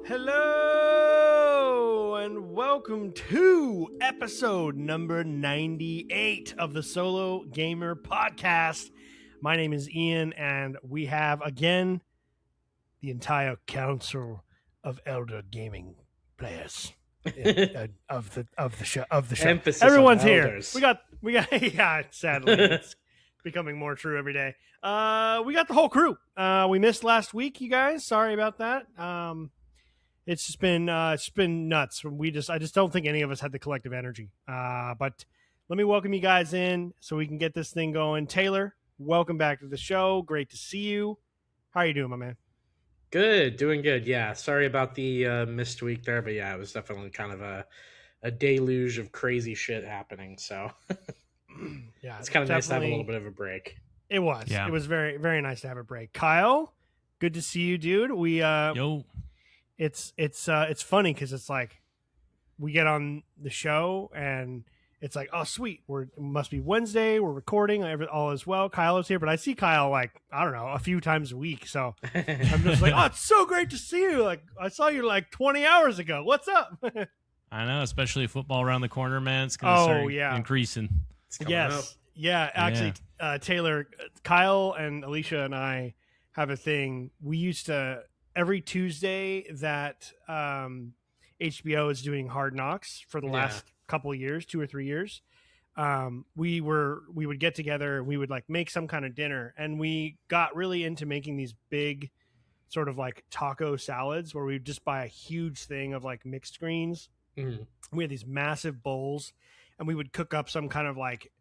Hello and welcome to episode number 98 of the Solo Gamer Podcast. My name is Ian, and we have again the entire council of elder gaming players of the show. Emphasis Everyone's on here. elders. We got. Yeah. Sadly, it's becoming more true every day. We got the whole crew. We missed last week, you guys. Sorry about that. It's just been nuts. I just don't think any of us had the collective energy. But let me welcome you guys in so we can get this thing going. Taylor, welcome back to the show. Great to see you. How are you doing, my man? Good, doing good. Yeah, sorry about the missed week there, but yeah, it was definitely kind of a deluge of crazy shit happening. So Yeah, it's kind of nice to have a little bit of a break. It was. Yeah. It was very, very nice to have a break. Kyle, good to see you, dude. Yo. It's funny because it's like we get on the show and it's like, oh sweet, it must be Wednesday, we're recording, all is well. Kyle is here, but I see Kyle like, I don't know, a few times a week, so I'm just like, oh, it's so great to see you. Like, I saw you like 20 hours ago. What's up? I know, especially football around the corner, man. It's gonna start increasing. Yes, up. Yeah. Actually, Taylor, Kyle, and Alicia and I have a thing. We used to every Tuesday that HBO is doing Hard Knocks for the last couple of years, 2 or 3 years. We would get together and we would like make some kind of dinner, and we got really into making these big sort of like taco salads where we'd just buy a huge thing of like mixed greens. Mm-hmm. We had these massive bowls, and we would cook up some kind of like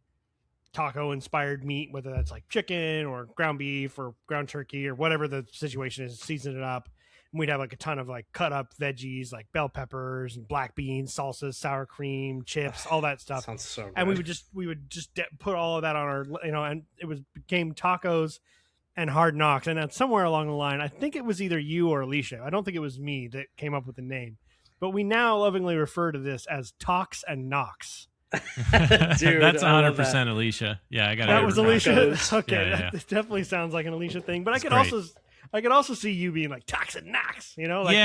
taco inspired meat, whether that's like chicken or ground beef or ground turkey or whatever the situation is, season it up. And we'd have like a ton of like cut up veggies, like bell peppers and black beans, salsas, sour cream, chips, all that stuff. Sounds so good. And we would just put all of that on our, and it became tacos and Hard Knocks. And then somewhere along the line, I think it was either you or Alicia. I don't think it was me that came up with the name, but we now lovingly refer to this as Talks and Knocks. Dude, that's 100% Alicia. Yeah, I got that. Was Alicia. Okay, yeah. That definitely sounds like an Alicia thing. But I could also see you being like Talks and Knocks. You know, like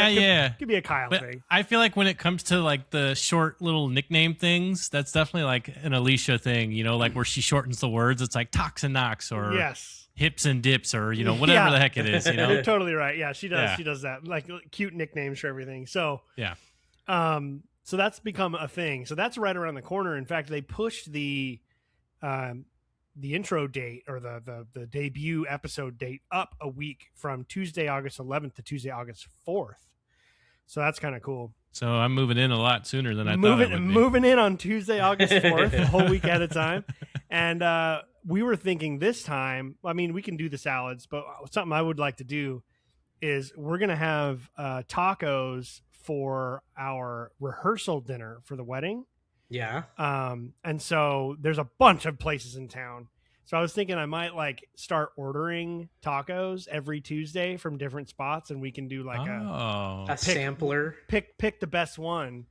could be a Kyle thing. I feel like when it comes to like the short little nickname things, that's definitely like an Alicia thing. You know, like where she shortens the words. It's like Talks and Knocks or hips and dips or whatever the heck it is. You know, you're totally right. Yeah, she does. Yeah. She does that. Like cute nicknames for everything. So yeah. So that's become a thing. So that's right around the corner. In fact, they pushed the intro date or the debut episode date up a week from Tuesday, August 11th to Tuesday, August 4th. So that's kind of cool. So I'm moving in a lot sooner than I thought I would be. Moving in on Tuesday, August 4th, a whole week at a time. And we were thinking this time, I mean, we can do the salads, but something I would like to do is we're going to have tacos for our rehearsal dinner for the wedding. Yeah. And so there's a bunch of places in town. So I was thinking I might like start ordering tacos every Tuesday from different spots, and we can do like a sampler. Pick the best one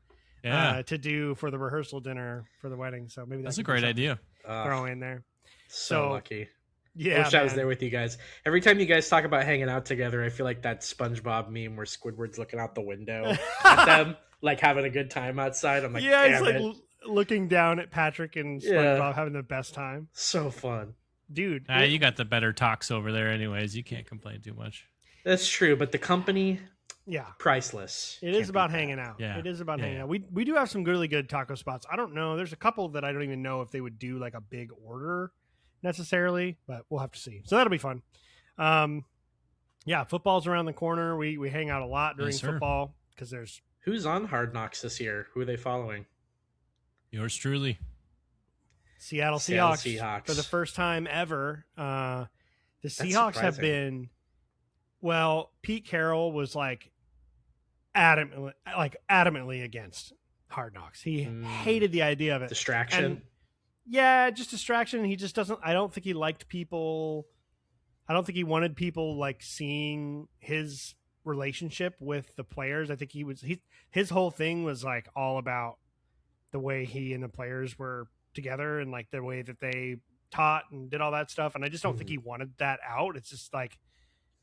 to do for the rehearsal dinner for the wedding. So maybe that's a great idea. Throw in there. So lucky. Yeah, I wish I was there with you guys. Every time you guys talk about hanging out together, I feel like that SpongeBob meme where Squidward's looking out the window at them, like having a good time outside. I'm like, yeah, he's like looking down at Patrick and SpongeBob having the best time. So fun, dude. You got the better talks over there, anyways. You can't complain too much. That's true, but the company, priceless. It is about hanging out. Yeah, it is about hanging out. We do have some really good taco spots. I don't know. There's a couple that I don't even know if they would do like a big order necessarily, but we'll have to see. So that'll be fun. Football's around the corner. We hang out a lot during football because there's who's on Hard Knocks this year. Who are they following? Yours truly, Seattle Seahawks for the first time ever. The Seahawks have been Pete Carroll was like adamantly against Hard Knocks. He hated the idea of it. Distraction. And, just distraction. He just doesn't. I don't think he liked people. I don't think he wanted people like seeing his relationship with the players. I think his whole thing was like all about the way he and the players were together and like the way that they taught and did all that stuff. And I just don't think he wanted that out. It's just like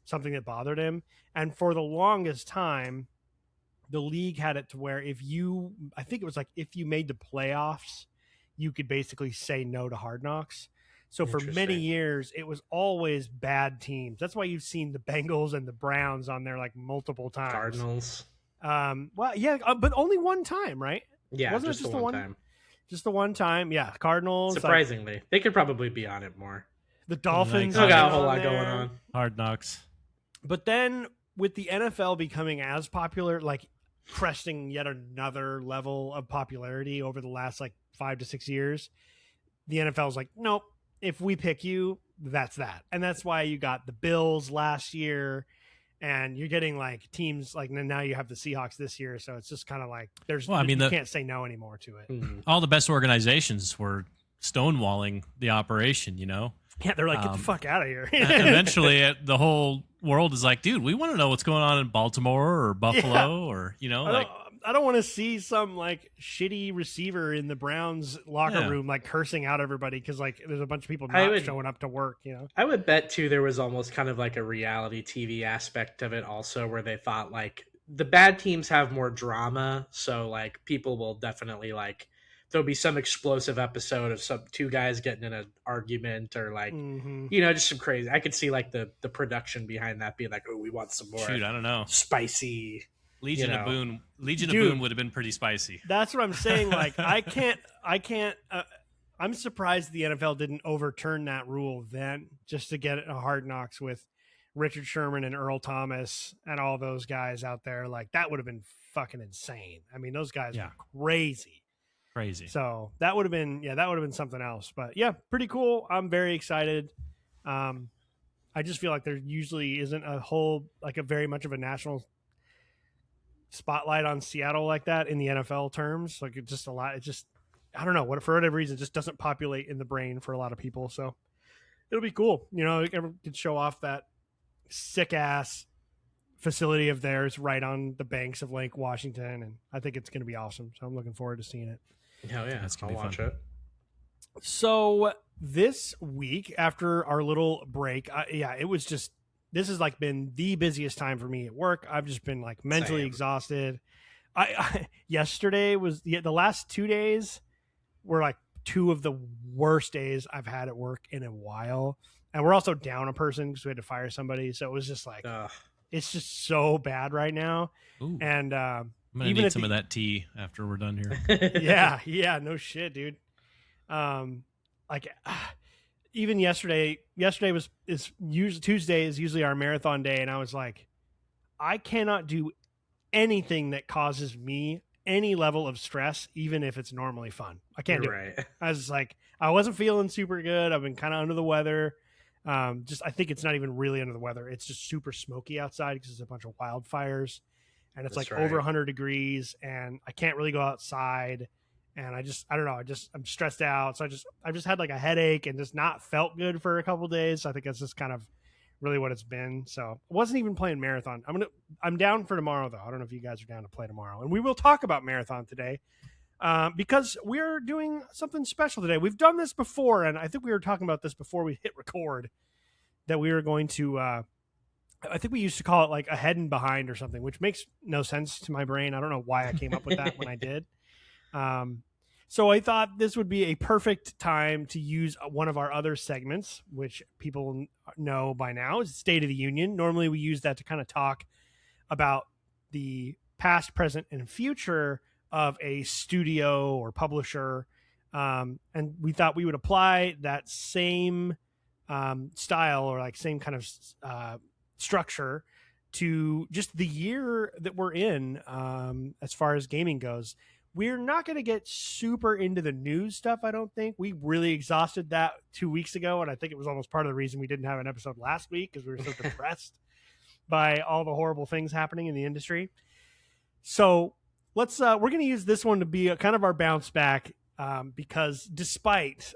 something that bothered him. And for the longest time, the league had it to where if you made the playoffs, you could basically say no to Hard Knocks. So for many years, it was always bad teams. That's why you've seen the Bengals and the Browns on there like multiple times. Cardinals. Well, yeah, but only one time, right? Yeah, wasn't just the one time. Just the one time, yeah. Cardinals. Surprisingly, they could probably be on it more. The Dolphins got a whole lot going on. Hard Knocks. But then with the NFL becoming as popular, like cresting yet another level of popularity over the last like 5 to 6 years, the NFL's like, nope. If we pick you, that's that. And that's why you got the Bills last year, and you're getting like teams like now you have the Seahawks this year. So it's just kind of like you can't say no anymore to it. All the best organizations were stonewalling the operation, you know? Yeah, they're like, get the fuck out of here. Eventually, the whole world is like, dude, we want to know what's going on in baltimore or Buffalo or, you know, I don't want to see some like shitty receiver in the Browns locker room like cursing out everybody because like there's a bunch of people not showing up to work. You know, I would bet too there was almost kind of like a reality TV aspect of it also, where they thought like the bad teams have more drama, so like people will definitely like there'll be some explosive episode of some two guys getting in an argument or like you know, just some crazy. I could see like the production behind that being like, oh, we want some more. Shoot, I don't know, spicy. Legion of Boone would have been pretty spicy. That's what I'm saying. Like, I can't. I'm surprised the NFL didn't overturn that rule then, just to get a Hard Knocks with Richard Sherman and Earl Thomas and all those guys out there. Like, that would have been fucking insane. I mean, those guys are crazy. So that would have been something else. But yeah, pretty cool. I'm very excited. I just feel like there usually isn't a very much of a national spotlight on Seattle like that in the NFL terms. Like it's just a lot. It just, I don't know what, for whatever reason, it just doesn't populate in the brain for a lot of people. So it'll be cool. You know, everyone can show off that sick ass facility of theirs right on the banks of Lake Washington. And I think it's going to be awesome. So I'm looking forward to seeing it. Hell yeah. I'll watch it. So this week after our little break, this has like been the busiest time for me at work. I've just been like mentally exhausted. Yesterday was the last 2 days were like two of the worst days I've had at work in a while. And we're also down a person because we had to fire somebody. So it was just like, it's just so bad right now. Ooh. And I'm going to need some of that tea after we're done here. Yeah, no shit, dude. Even yesterday Tuesday is usually our marathon day, and I was like, I cannot do anything that causes me any level of stress, even if it's normally fun. I can't do it. I was like, I wasn't feeling super good. I've been kind of under the weather. I think it's not even really under the weather. It's just super smoky outside because there's a bunch of wildfires, and it's over 100 degrees, and I can't really go outside. And I don't know. I'm stressed out. So I've just had like a headache and just not felt good for a couple of days. So I think that's just kind of really what it's been. So I wasn't even playing marathon. I'm down for tomorrow though. I don't know if you guys are down to play tomorrow, and we will talk about marathon today because we're doing something special today. We've done this before, and I think we were talking about this before we hit record, that we were going to, I think we used to call it like ahead and behind or something, which makes no sense to my brain. I don't know why I came up with that when I did. So I thought this would be a perfect time to use one of our other segments, which people know by now is State of the Union. Normally we use that to kind of talk about the past, present, and future of a studio or publisher. And we thought we would apply that same style or like same kind of structure to just the year that we're in as far as gaming goes. We're not going to get super into the news stuff, I don't think. We really exhausted that 2 weeks ago, and I think it was almost part of the reason we didn't have an episode last week because we were so depressed by all the horrible things happening in the industry. So we're going to use this one to be kind of our bounce back because despite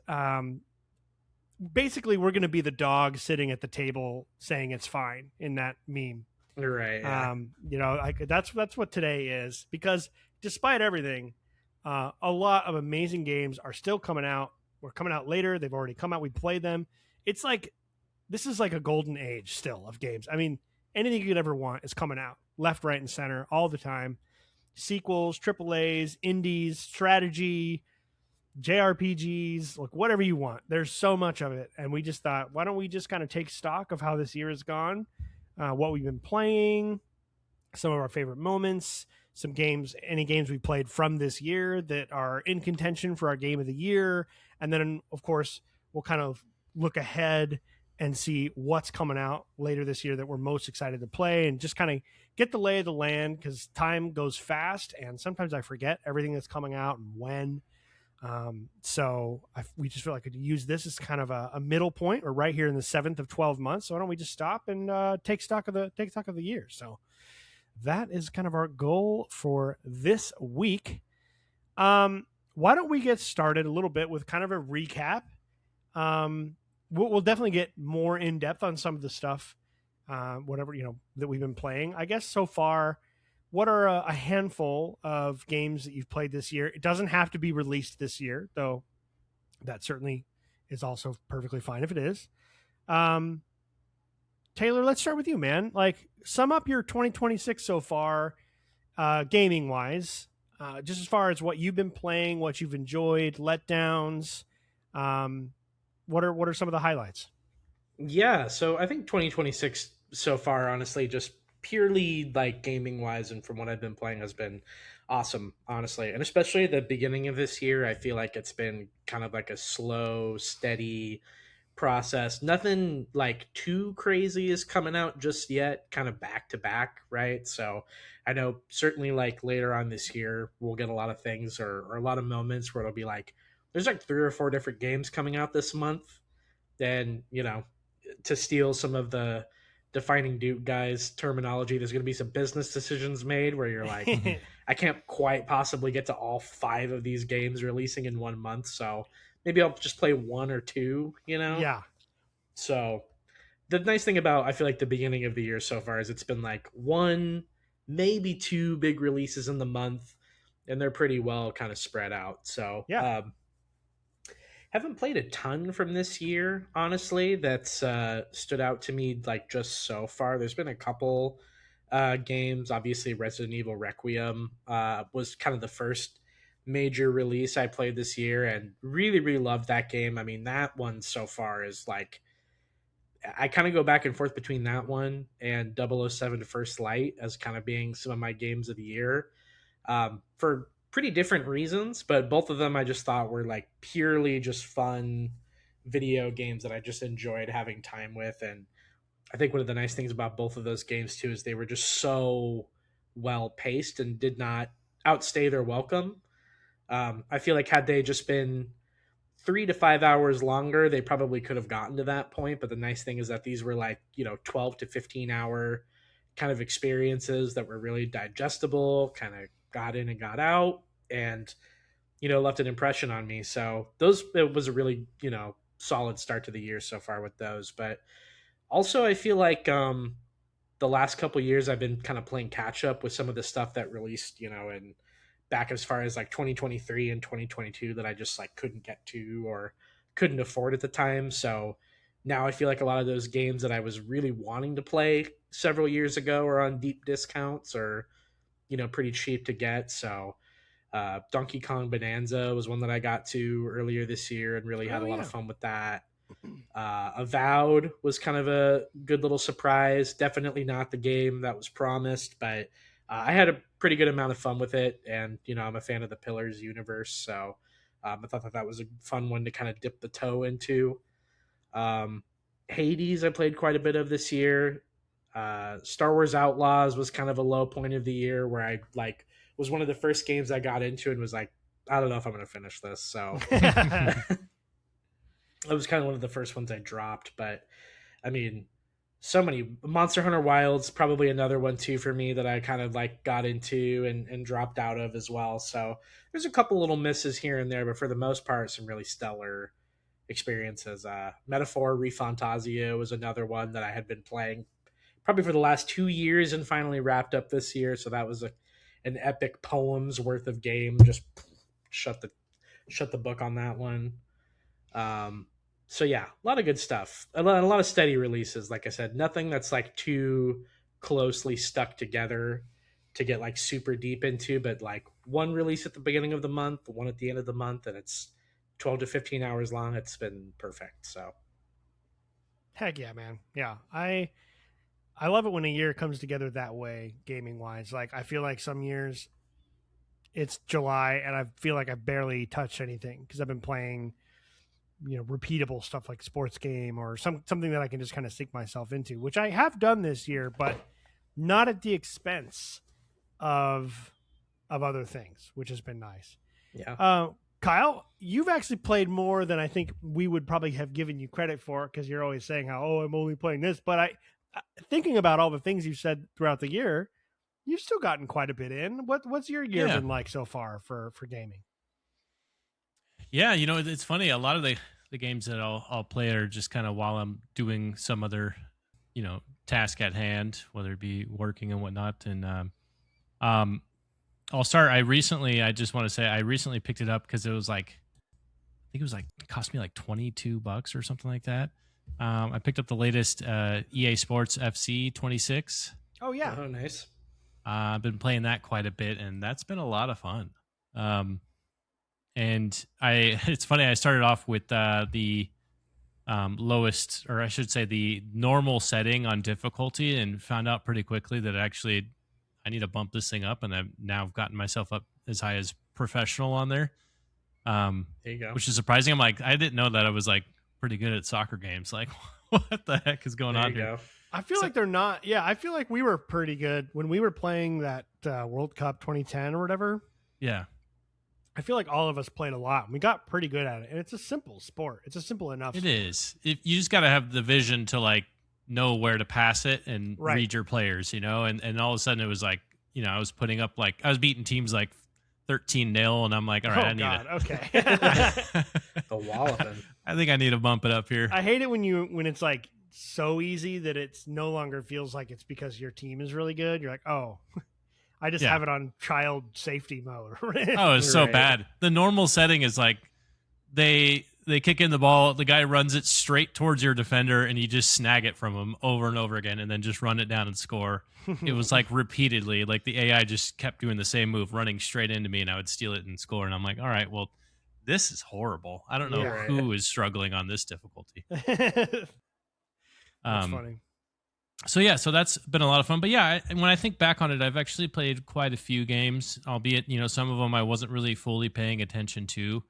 basically we're going to be the dog sitting at the table saying it's fine in that meme. Right. Yeah. That's what today is, because despite everything, a lot of amazing games are still coming out. We're coming out later. They've already come out. We played them. It's like, this is like a golden age still of games. I mean, anything you could ever want is coming out left, right, and center all the time. sequels, AAAs, indies, strategy, JRPGs, like whatever you want. There's so much of it. And we just thought, why don't we just kind of take stock of how this year has gone, what we've been playing, some of our favorite moments, some games, any games we played from this year that are in contention for our game of the year. And then, of course, we'll kind of look ahead and see what's coming out later this year that we're most excited to play, and just kind of get the lay of the land, because time goes fast and sometimes I forget everything that's coming out and when. We just feel like I could use this as kind of a middle point. We're right here in the 7th of 12 months. So why don't we just stop and take stock of the year? So that is kind of our goal for this week. Why don't we get started a little bit with kind of a recap? We'll definitely get more in depth on some of the stuff, whatever, that we've been playing. I guess so far, what are a handful of games that you've played this year? It doesn't have to be released this year, though that certainly is also perfectly fine if it is. Taylor, let's start with you, man. Like, sum up your 2026 so far, gaming wise, just as far as what you've been playing, what you've enjoyed, letdowns. What are some of the highlights? Yeah, so I think 2026 so far, honestly, just purely like gaming wise and from what I've been playing, has been awesome, honestly. And especially at the beginning of this year, I feel like it's been kind of like a slow, steady process. Nothing like too crazy is coming out just yet, kind of back to back, right? So I know certainly like later on this year, we'll get a lot of things, or a lot of moments where it'll be like, there's like 3 or 4 different games coming out this month. Then, to steal some of the defining Duke guys terminology, there's going to be some business decisions made where you're like, I can't quite possibly get to all 5 of these games releasing in 1 month, so maybe I'll just play 1 or 2. Yeah. So the nice thing about, I feel like, the beginning of the year so far is it's been like 1, maybe 2 big releases in the month, and they're pretty well kind of spread out. So yeah. Haven't played a ton from this year, honestly, that's stood out to me like just so far. There's been a couple games. Obviously, Resident Evil Requiem was kind of the first major release I played this year, and really, really loved that game. I mean, that one so far is like, I kind of go back and forth between that one and 007 First Light as kind of being some of my games of the year, for pretty different reasons, but both of them I just thought were like purely just fun video games that I just enjoyed having time with. And I think one of the nice things about both of those games too is they were just so well paced and did not outstay their welcome. I feel like had they just been 3 to 5 hours longer, they probably could have gotten to that point. But the nice thing is that these were like, 12 to 15 hour kind of experiences that were really digestible, kind of got in and got out, and left an impression on me. So it was a really solid start to the year so far with those. But also I feel like the last couple years I've been kind of playing catch up with some of the stuff that released in back as far as like 2023 and 2022 that I just like couldn't get to or couldn't afford at the time. So now I feel like a lot of those games that I was really wanting to play several years ago are on deep discounts or pretty cheap to get. So Donkey Kong Bonanza was one that I got to earlier this year and really had a lot of fun with that. Avowed was kind of a good little surprise. Definitely not the game that was promised, but I had a pretty good amount of fun with it. And, I'm a fan of the Pillars universe. So I thought that was a fun one to kind of dip the toe into. Hades, I played quite a bit of this year. Star Wars Outlaws was kind of a low point of the year where I was one of the first games I got into and was like, I don't know if I'm going to finish this. So it was kind of one of the first ones I dropped, but I mean, so many. Monster Hunter Wilds, probably another one too for me that I kind of got into and dropped out of as well. So there's a couple little misses here and there, but for the most part, some really stellar experiences. Metaphor Refantasia was another one that I had been playing probably for the last 2 years and finally wrapped up this year. So that was an epic poem's worth of game. Just shut the book on that one. So yeah, a lot of good stuff. A lot of steady releases. Like I said, nothing that's too closely stuck together to get like super deep into, but like one release at the beginning of the month, one at the end of the month, and it's 12 to 15 hours long. It's been perfect. So heck yeah, man. Yeah. I love it when a year comes together that way, gaming wise. Like I feel like some years it's July and I feel like I've barely touched anything because I've been playing, repeatable stuff like sports game or something that I can just kind of sink myself into, which I have done this year, but not at the expense of other things, which has been nice. Yeah. Kyle, you've actually played more than I think we would probably have given you credit for because you're always saying how, I'm only playing this. But thinking about all the things you've said throughout the year, you've still gotten quite a bit in. What's your year been like so far for gaming? Yeah, it's funny. A lot of the games that I'll play are just kind of while I'm doing some other, task at hand, whether it be working and whatnot. And I'll start. I just want to say I recently picked it up because it was like, I think it was like, it cost me like $22 or something like that. I picked up the latest EA Sports FC 26. Oh yeah. Oh, nice. I've been playing that quite a bit, and that's been a lot of fun. And it's funny. I started off with the lowest, or I should say, the normal setting on difficulty, and found out pretty quickly that actually I need to bump this thing up, and I've now gotten myself up as high as professional on there. There you go. Which is surprising. I'm like, I didn't know that I was like pretty good at soccer games. Like, what the heck is going on here? Go. I feel like they're not. Yeah, I feel like we were pretty good when we were playing that World Cup 2010 or whatever. Yeah. I feel like all of us played a lot. We got pretty good at it. And it's a simple sport. It's a simple enough sport. It is. You just got to have the vision to like know where to pass it and read your players, and all of a sudden it was like, I was putting up like, I was beating teams like 13-0, and I'm like, all right, I need it. Okay. The walloping. I think I need to bump it up here. I hate it when it's like so easy that it's no longer feels like it's because your team is really good. You're like, oh, I just have it on child safety mode. Oh, it's so bad. The normal setting is like they kick in the ball, the guy runs it straight towards your defender, and you just snag it from him over and over again, and then just run it down and score. It was like repeatedly, like the AI just kept doing the same move, running straight into me, and I would steal it and score. And I'm like, all right, well, this is horrible. I don't know who is struggling on this difficulty. That's funny. So that's been a lot of fun. But yeah, when I think back on it, I've actually played quite a few games, albeit, some of them I wasn't really fully paying attention to.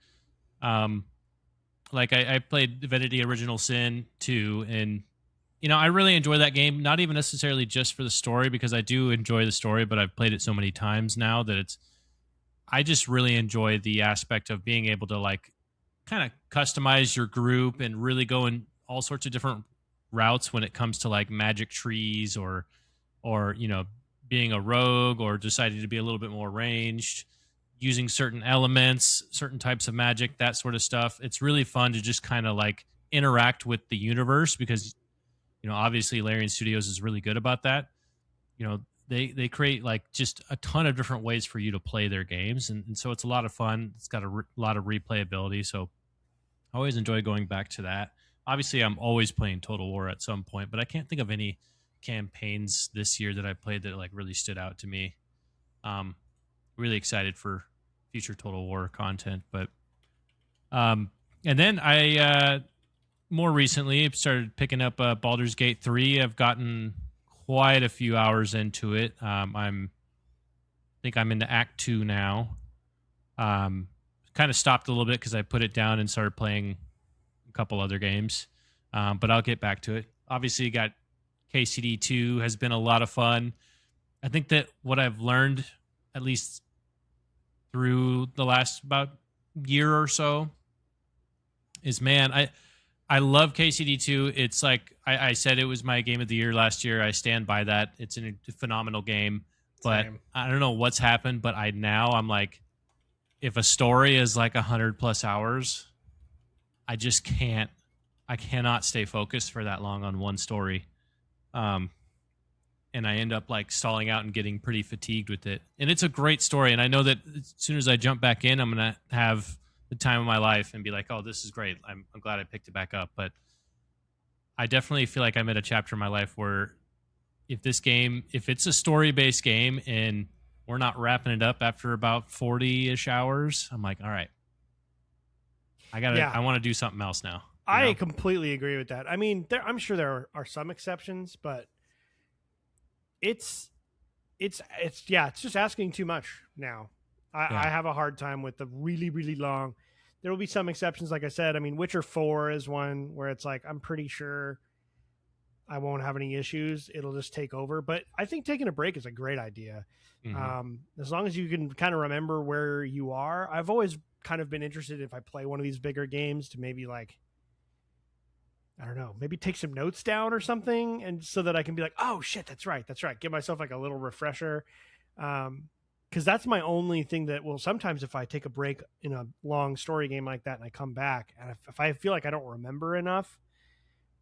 Like I played Divinity Original Sin 2, and, I really enjoy that game, not even necessarily just for the story, because I do enjoy the story, but I've played it so many times now that I just really enjoy the aspect of being able to like kind of customize your group and really go in all sorts of different routes when it comes to like magic trees or being a rogue or deciding to be a little bit more ranged, using certain elements, certain types of magic, that sort of stuff. It's really fun to just kind of like interact with the universe because, obviously Larian Studios is really good about that. They create like just a ton of different ways for you to play their games. And so it's a lot of fun. It's got a lot of replayability. So I always enjoy going back to that. Obviously, I'm always playing Total War at some point, but I can't think of any campaigns this year that I played that like really stood out to me. Really excited for future Total War content, but and then I more recently started picking up Baldur's Gate 3. I've gotten quite a few hours into it. I think I'm into Act 2 now. Kind of stopped a little bit because I put it down and started playing a couple other games, but I'll get back to it. Obviously, got KCD 2 has been a lot of fun. I think that what I've learned, at least through the last about year or so, is, man, I love KCD 2. It's like I said, it was my game of the year last year. I stand by that. It's a phenomenal game, but Same. I don't know what's happened, but I'm like, if a story is like 100+ hours, I just can't. I cannot stay focused for that long on one story, and I end up like stalling out and getting pretty fatigued with it. And it's a great story, and I know that as soon as I jump back in, I'm gonna have the time of my life and be like, "Oh, this is great. I'm glad I picked it back up." But I definitely feel like I'm at a chapter in my life where if it's a story-based game and we're not wrapping it up after about 40-ish hours, I'm like, all right, I want to do something else now. I completely agree with that. I mean, I'm sure there are some exceptions, but it's just asking too much now. I have a hard time with the really, really long. There will be some exceptions, like I said. I mean, Witcher 4 is one where it's like, I'm pretty sure I won't have any issues. It'll just take over. But I think taking a break is a great idea. As long as you can kind of remember where you are. I've always kind of been interested, if I play one of these bigger games, to maybe like, I don't know, maybe take some notes down or something, and so that I can be like, oh shit, that's right. Give myself like a little refresher. Because that's my only thing that will sometimes, if I take a break in a long story game like that and I come back, and if I feel like I don't remember enough,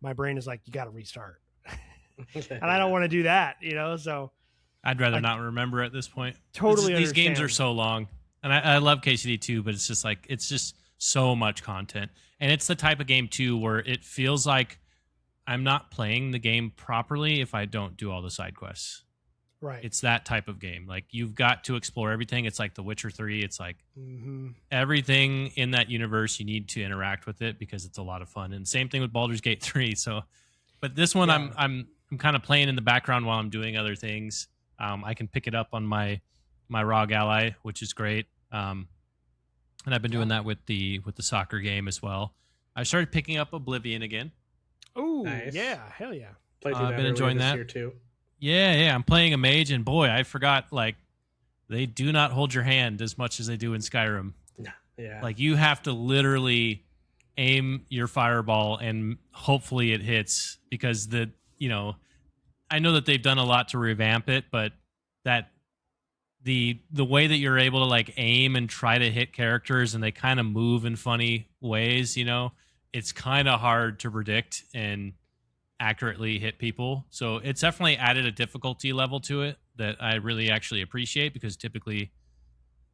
my brain is like, you got to restart. And I don't want to do that, so I'd rather not remember at this point. Totally. These games are so long, and I love KCD too, but it's just so much content. And it's the type of game too where it feels like I'm not playing the game properly if I don't do all the side quests. Right. It's that type of game. Like, you've got to explore everything. It's like The Witcher 3. It's like everything in that universe, you need to interact with it because it's a lot of fun. And same thing with Baldur's Gate 3. So, but this one, I'm kind of playing in the background while I'm doing other things. I can pick it up on my ROG Ally, which is great. And I've been doing that with the soccer game as well. I started picking up Oblivion again. Oh, nice. Yeah, hell yeah! I've been enjoying that year too. Yeah. I'm playing a mage, and boy, I forgot, like, they do not hold your hand as much as they do in Skyrim. Yeah. Like, you have to literally aim your fireball, and hopefully it hits, because I know that they've done a lot to revamp it, but that the way that you're able to like aim and try to hit characters, and they kind of move in funny ways, it's kind of hard to predict and accurately hit people. So it's definitely added a difficulty level to it that I really actually appreciate, because typically,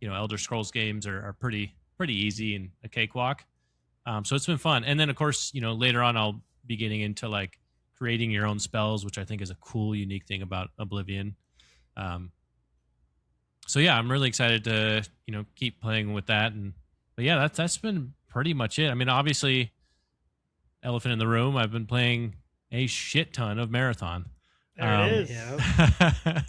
Elder Scrolls games are pretty easy and a cakewalk. So it's been fun. And then of course, later on I'll be getting into like creating your own spells, which I think is a cool, unique thing about Oblivion. So yeah, I'm really excited to, keep playing with that. But yeah, that's been pretty much it. I mean, obviously, elephant in the room, I've been playing a shit ton of Marathon. There it is. Yeah.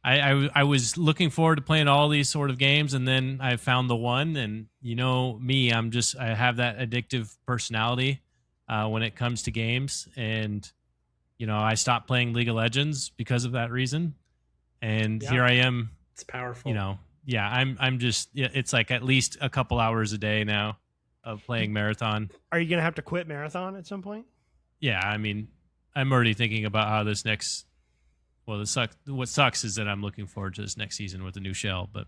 I was looking forward to playing all these sort of games, and then I found the one, and me, I have that addictive personality when it comes to games, and I stopped playing League of Legends because of that reason. And here I am. It's powerful. I'm just, it's like at least a couple hours a day now of playing Marathon. Are you going to have to quit Marathon at some point? Yeah. I mean, I'm already thinking about how this next, what sucks is that I'm looking forward to this next season with the new shell, but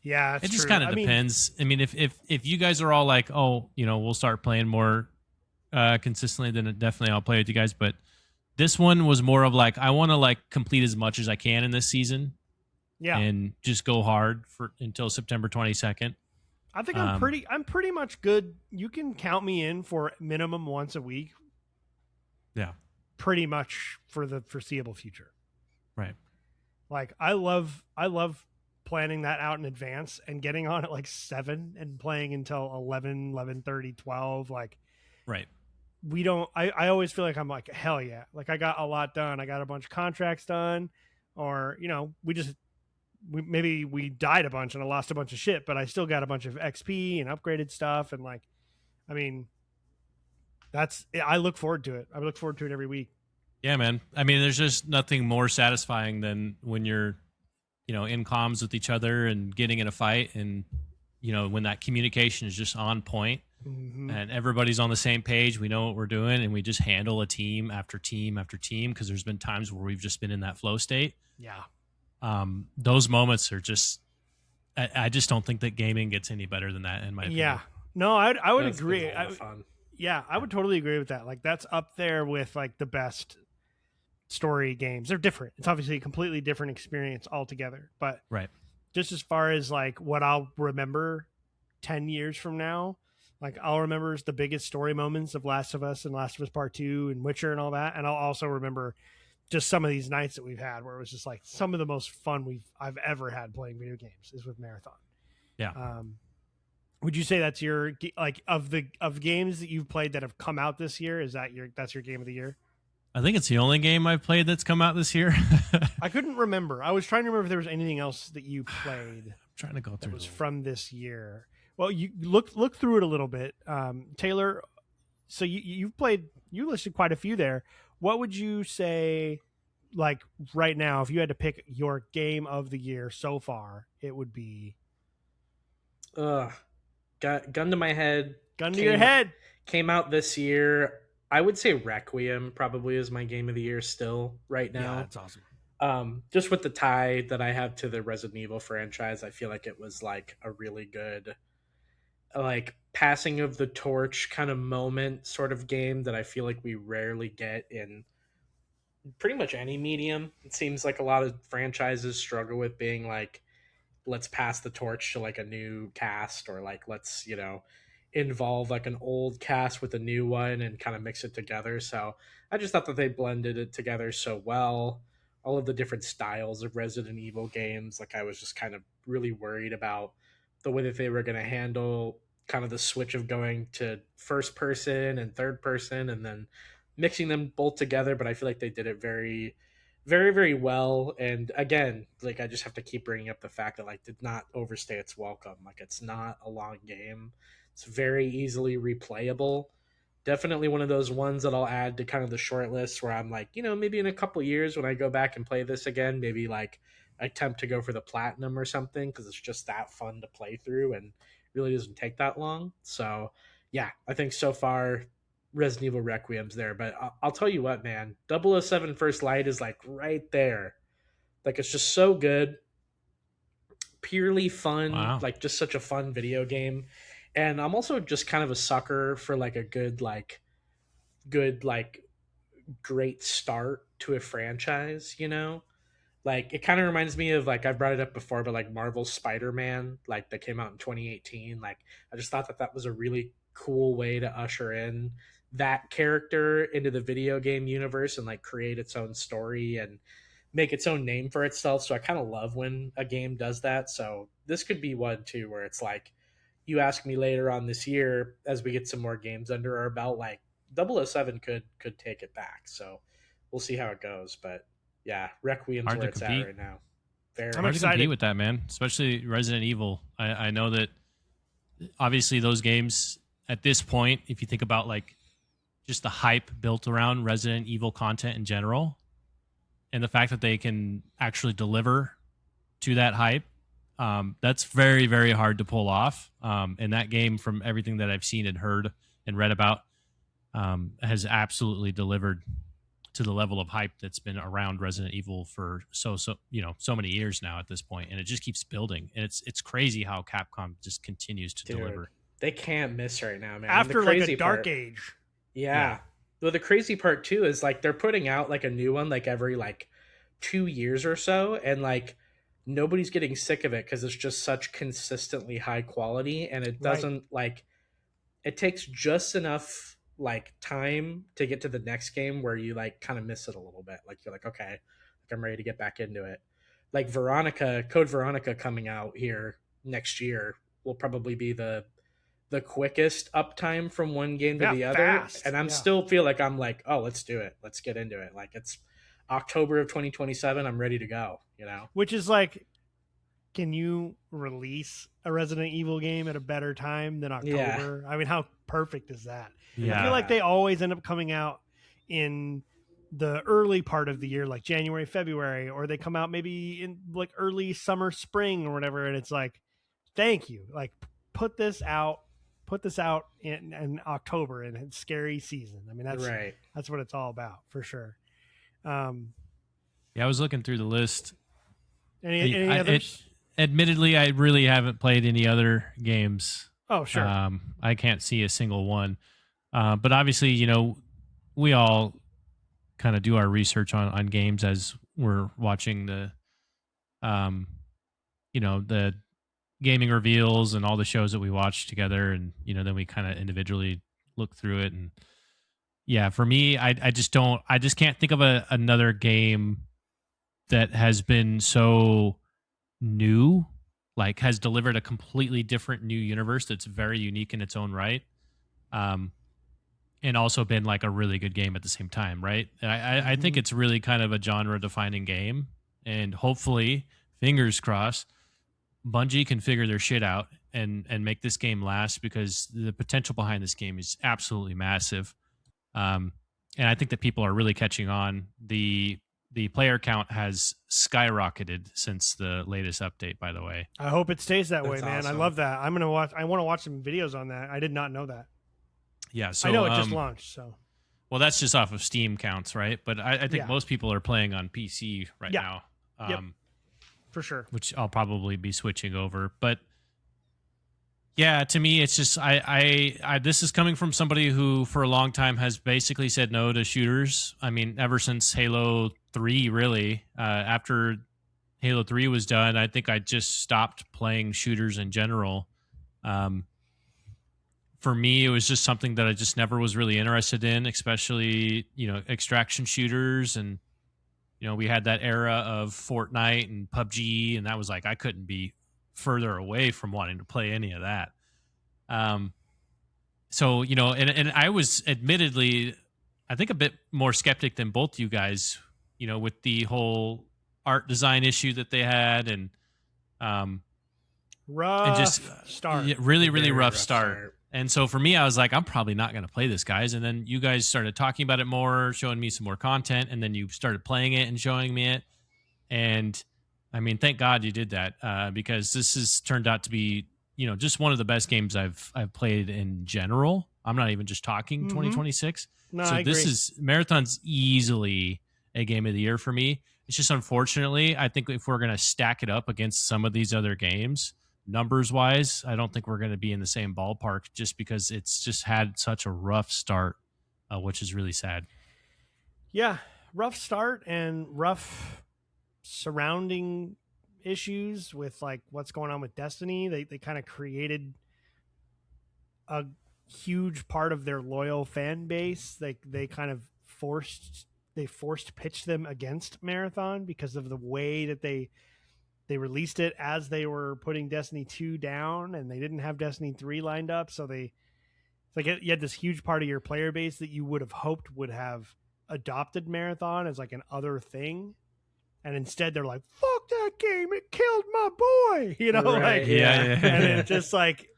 yeah, it just kind of depends. I mean, if you guys are all like, oh, we'll start playing more consistently, then definitely I'll play with you guys. But this one was more of like, I want to like complete as much as I can in this season. Yeah. And just go hard until September 22nd. I think I'm pretty much good. You can count me in for minimum once a week. Yeah. Pretty much for the foreseeable future. Right. Like, I love planning that out in advance and getting on at like 7 and playing until 11, 11:30, 12. Like, right. I always feel like I'm like, hell yeah. Like, I got a lot done. I got a bunch of contracts done, or, maybe we died a bunch and I lost a bunch of shit, but I still got a bunch of XP and upgraded stuff. And like, I mean, I look forward to it. I look forward to it every week. Yeah, man. I mean, there's just nothing more satisfying than when you're, in comms with each other and getting in a fight, and, when that communication is just on point. Mm-hmm. And everybody's on the same page. We know what we're doing, and we just handle a team after team after team, because there's been times where we've just been in that flow state. Yeah. Those moments are just, I just don't think that gaming gets any better than that, in my opinion. Yeah. No, I would agree. Fun. Yeah, I would totally agree with that. Like, that's up there with like the best story games. They're different. It's obviously a completely different experience altogether. But right. Just as far as like what I'll remember 10 years from now, Like I'll remember the biggest story moments of Last of Us and Last of Us Part 2 and Witcher and all that. And I'll also remember just some of these nights that we've had where it was just like some of the most fun I've ever had playing video games is with Marathon. Yeah. Would you say that's your, like, of games that you've played that have come out this year? That's your game of the year? I think it's the only game I've played that's come out this year. I couldn't remember. I was trying to remember if there was anything else that you played. I'm trying to go through. That was from this year. Well, you look through it a little bit, Taylor. So you listed quite a few there. What would you say, like right now, if you had to pick your game of the year so far, it would be? Gun to my head. Gun to your head. Came out this year. I would say Requiem probably is my game of the year still right now. Yeah, that's awesome. Just with the tie that I have to the Resident Evil franchise, I feel like it was like a really good, like, passing of the torch kind of moment sort of game that I feel like we rarely get in pretty much any medium. It seems like a lot of franchises struggle with being like, let's pass the torch to like a new cast, or like let's, involve like an old cast with a new one and kind of mix it together. So I just thought that they blended it together so well. All of the different styles of Resident Evil games, like I was just kind of really worried about the way that they were going to handle kind of the switch of going to first person and third person and then mixing them both together. But I feel like they did it very, very, very well. And again, like I just have to keep bringing up the fact that like did not overstay its welcome. Like it's not a long game. It's very easily replayable. Definitely one of those ones that I'll add to kind of the short list where I'm like, maybe in a couple years when I go back and play this again, maybe like attempt to go for the platinum or something because it's just that fun to play through and really doesn't take that long. So yeah, I think so far Resident Evil Requiem's there. But I'll tell you what, man, 007 First Light is like right there. Like it's just so good. Purely fun. Wow. Like just such a fun video game. And I'm also just kind of a sucker for like a good great start to a franchise, Like it kind of reminds me of like I've brought it up before, but like Marvel's Spider-Man, like that came out in 2018. Like I just thought that was a really cool way to usher in that character into the video game universe and like create its own story and make its own name for itself. So I kind of love when a game does that. So this could be one too where it's like you ask me later on this year as we get some more games under our belt, like 007 could take it back. So we'll see how it goes. But yeah, Requiem's hard where to it's compete. at right now. I'm hard excited to compete with that, man. Especially Resident Evil. I know that obviously those games at this point, if you think about like just the hype built around Resident Evil content in general, and the fact that they can actually deliver to that hype, that's very, very hard to pull off. And that game, from everything that I've seen and heard and read about, has absolutely delivered to the level of hype that's been around Resident Evil for so many years now at this point, and it just keeps building. And it's crazy how Capcom just continues to deliver. They can't miss right now, man. After like a dark age. Yeah. Well, the crazy part too is like they're putting out like a new one like every like 2 years or so, and like nobody's getting sick of it because it's just such consistently high quality, and it doesn't like it takes just enough like time to get to the next game where you like kind of miss it a little bit. Like you're like, okay, like I'm ready to get back into it. Like Code Veronica coming out here next year will probably be the quickest uptime from one game to the other. Fast. And I'm still feel like I'm like, oh, let's do it. Let's get into it. Like it's October of 2027. I'm ready to go, Which is like, can you release a Resident Evil game at a better time than October? Yeah. I mean, how perfect is that? Yeah. I feel like they always end up coming out in the early part of the year, like January, February, or they come out maybe in like early summer, spring or whatever. And it's like, thank you. Like put this out in October and it's scary season. I mean, that's right. That's what it's all about for sure. Yeah, I was looking through the list. Any others? Admittedly, I really haven't played any other games. Oh, sure. I can't see a single one. But obviously, we all kind of do our research on games as we're watching the gaming reveals and all the shows that we watched together, and then we kind of individually look through it. And yeah, for me, I just can't think of another game that has been so new, like has delivered a completely different new universe that's very unique in its own right. And also been like a really good game at the same time, right? And I think it's really kind of a genre defining game, and hopefully, fingers crossed, Bungie can figure their shit out and make this game last, because the potential behind this game is absolutely massive. And I think that people are really catching on. The player count has skyrocketed since the latest update, by the way. I hope it stays that way, That's man. awesome. I love that. I want to watch some videos on that. I did not know that. Yeah, so I know it just launched, so. Well, that's just off of Steam counts, right? But I think most people are playing on PC right now. Yep. For sure. Which I'll probably be switching over. But yeah, to me, it's just I this is coming from somebody who for a long time has basically said no to shooters. I mean, ever since Halo 3, really. After Halo 3 was done, I think I just stopped playing shooters in general. For me, it was just something that I just never was really interested in, especially, extraction shooters. And, we had that era of Fortnite and PUBG, and that was like, I couldn't be further away from wanting to play any of that. So, and I was admittedly, I think, a bit more skeptic than both you guys, with the whole art design issue that they had, and start. Really, really rough start. And so for me, I was like, I'm probably not going to play this, guys. And then you guys started talking about it more, showing me some more content, and then you started playing it and showing me it. And I mean, thank God you did that, because this has turned out to be, just one of the best games I've played in general. I'm not even just talking 2026. No, so I agree. Marathon's easily a game of the year for me. It's just, unfortunately, I think if we're going to stack it up against some of these other games, numbers wise, I don't think we're going to be in the same ballpark, just because it's just had such a rough start, which is really sad. Yeah, rough start and rough surrounding issues with like what's going on with Destiny. They kind of created a huge part of their loyal fan base. They kind of forced pitch them against Marathon because of the way that they released it as they were putting Destiny 2 down, and they didn't have Destiny 3 lined up. So you had this huge part of your player base that you would have hoped would have adopted Marathon as like an other thing. And instead they're like, fuck that game. It killed my boy. Right, and it just like,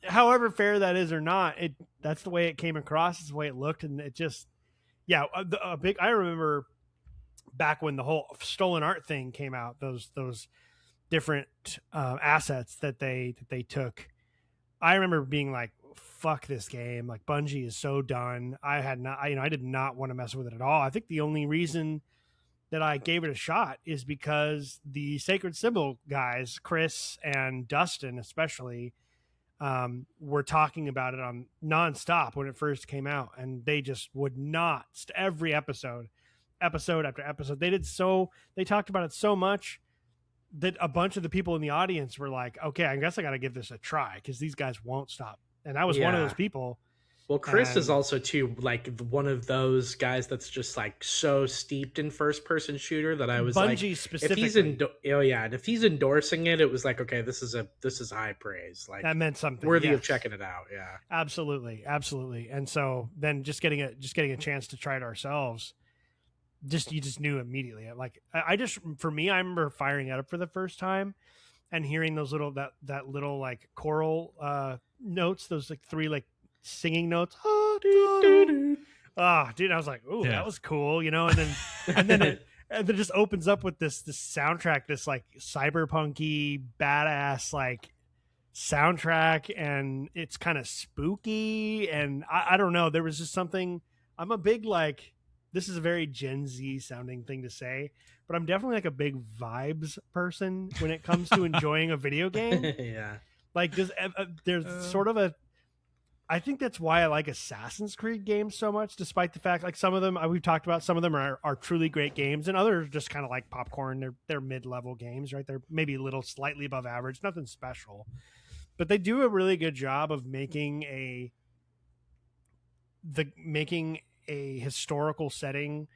however fair that is or not, that's the way it came across. It's the way it looked. And it just, I remember back when the whole stolen art thing came out, those different assets that they took. I remember being like, fuck this game. Like, Bungie is so done. I did not want to mess with it at all. I think the only reason that I gave it a shot is because the Sacred Symbol guys, Chris and Dustin especially, were talking about it on nonstop when it first came out, and they just would not. Every episode after episode, they talked about it so much that a bunch of the people in the audience were like, okay, I guess I got to give this a try, because these guys won't stop. And I was one of those people. Well, Chris is also too like one of those guys that's just like so steeped in first person shooter that I was Bungie like, specifically. If he's endorsing it, it was like, okay, this is high praise. Like, that meant something worthy of checking it out. Yeah, absolutely. And so then just getting a chance to try it ourselves, you just knew immediately. Like, for me, I remember firing it up for the first time and hearing those that little like choral notes, those like three like singing notes. Dude, I was like, "Ooh, that was cool," And then it just opens up with this soundtrack, this like cyberpunky badass like soundtrack, and it's kind of spooky, and I don't know. There was just something. I'm a big like. This is a very Gen Z sounding thing to say, but I'm definitely like a big vibes person when it comes to enjoying a video game. Yeah. Like, there's sort of I think that's why I like Assassin's Creed games so much, despite the fact like some of them we've talked about, some of them are truly great games, and others are just kind of like popcorn. They're mid-level games, right? They're maybe a little slightly above average, nothing special, but they do a really good job of making a historical setting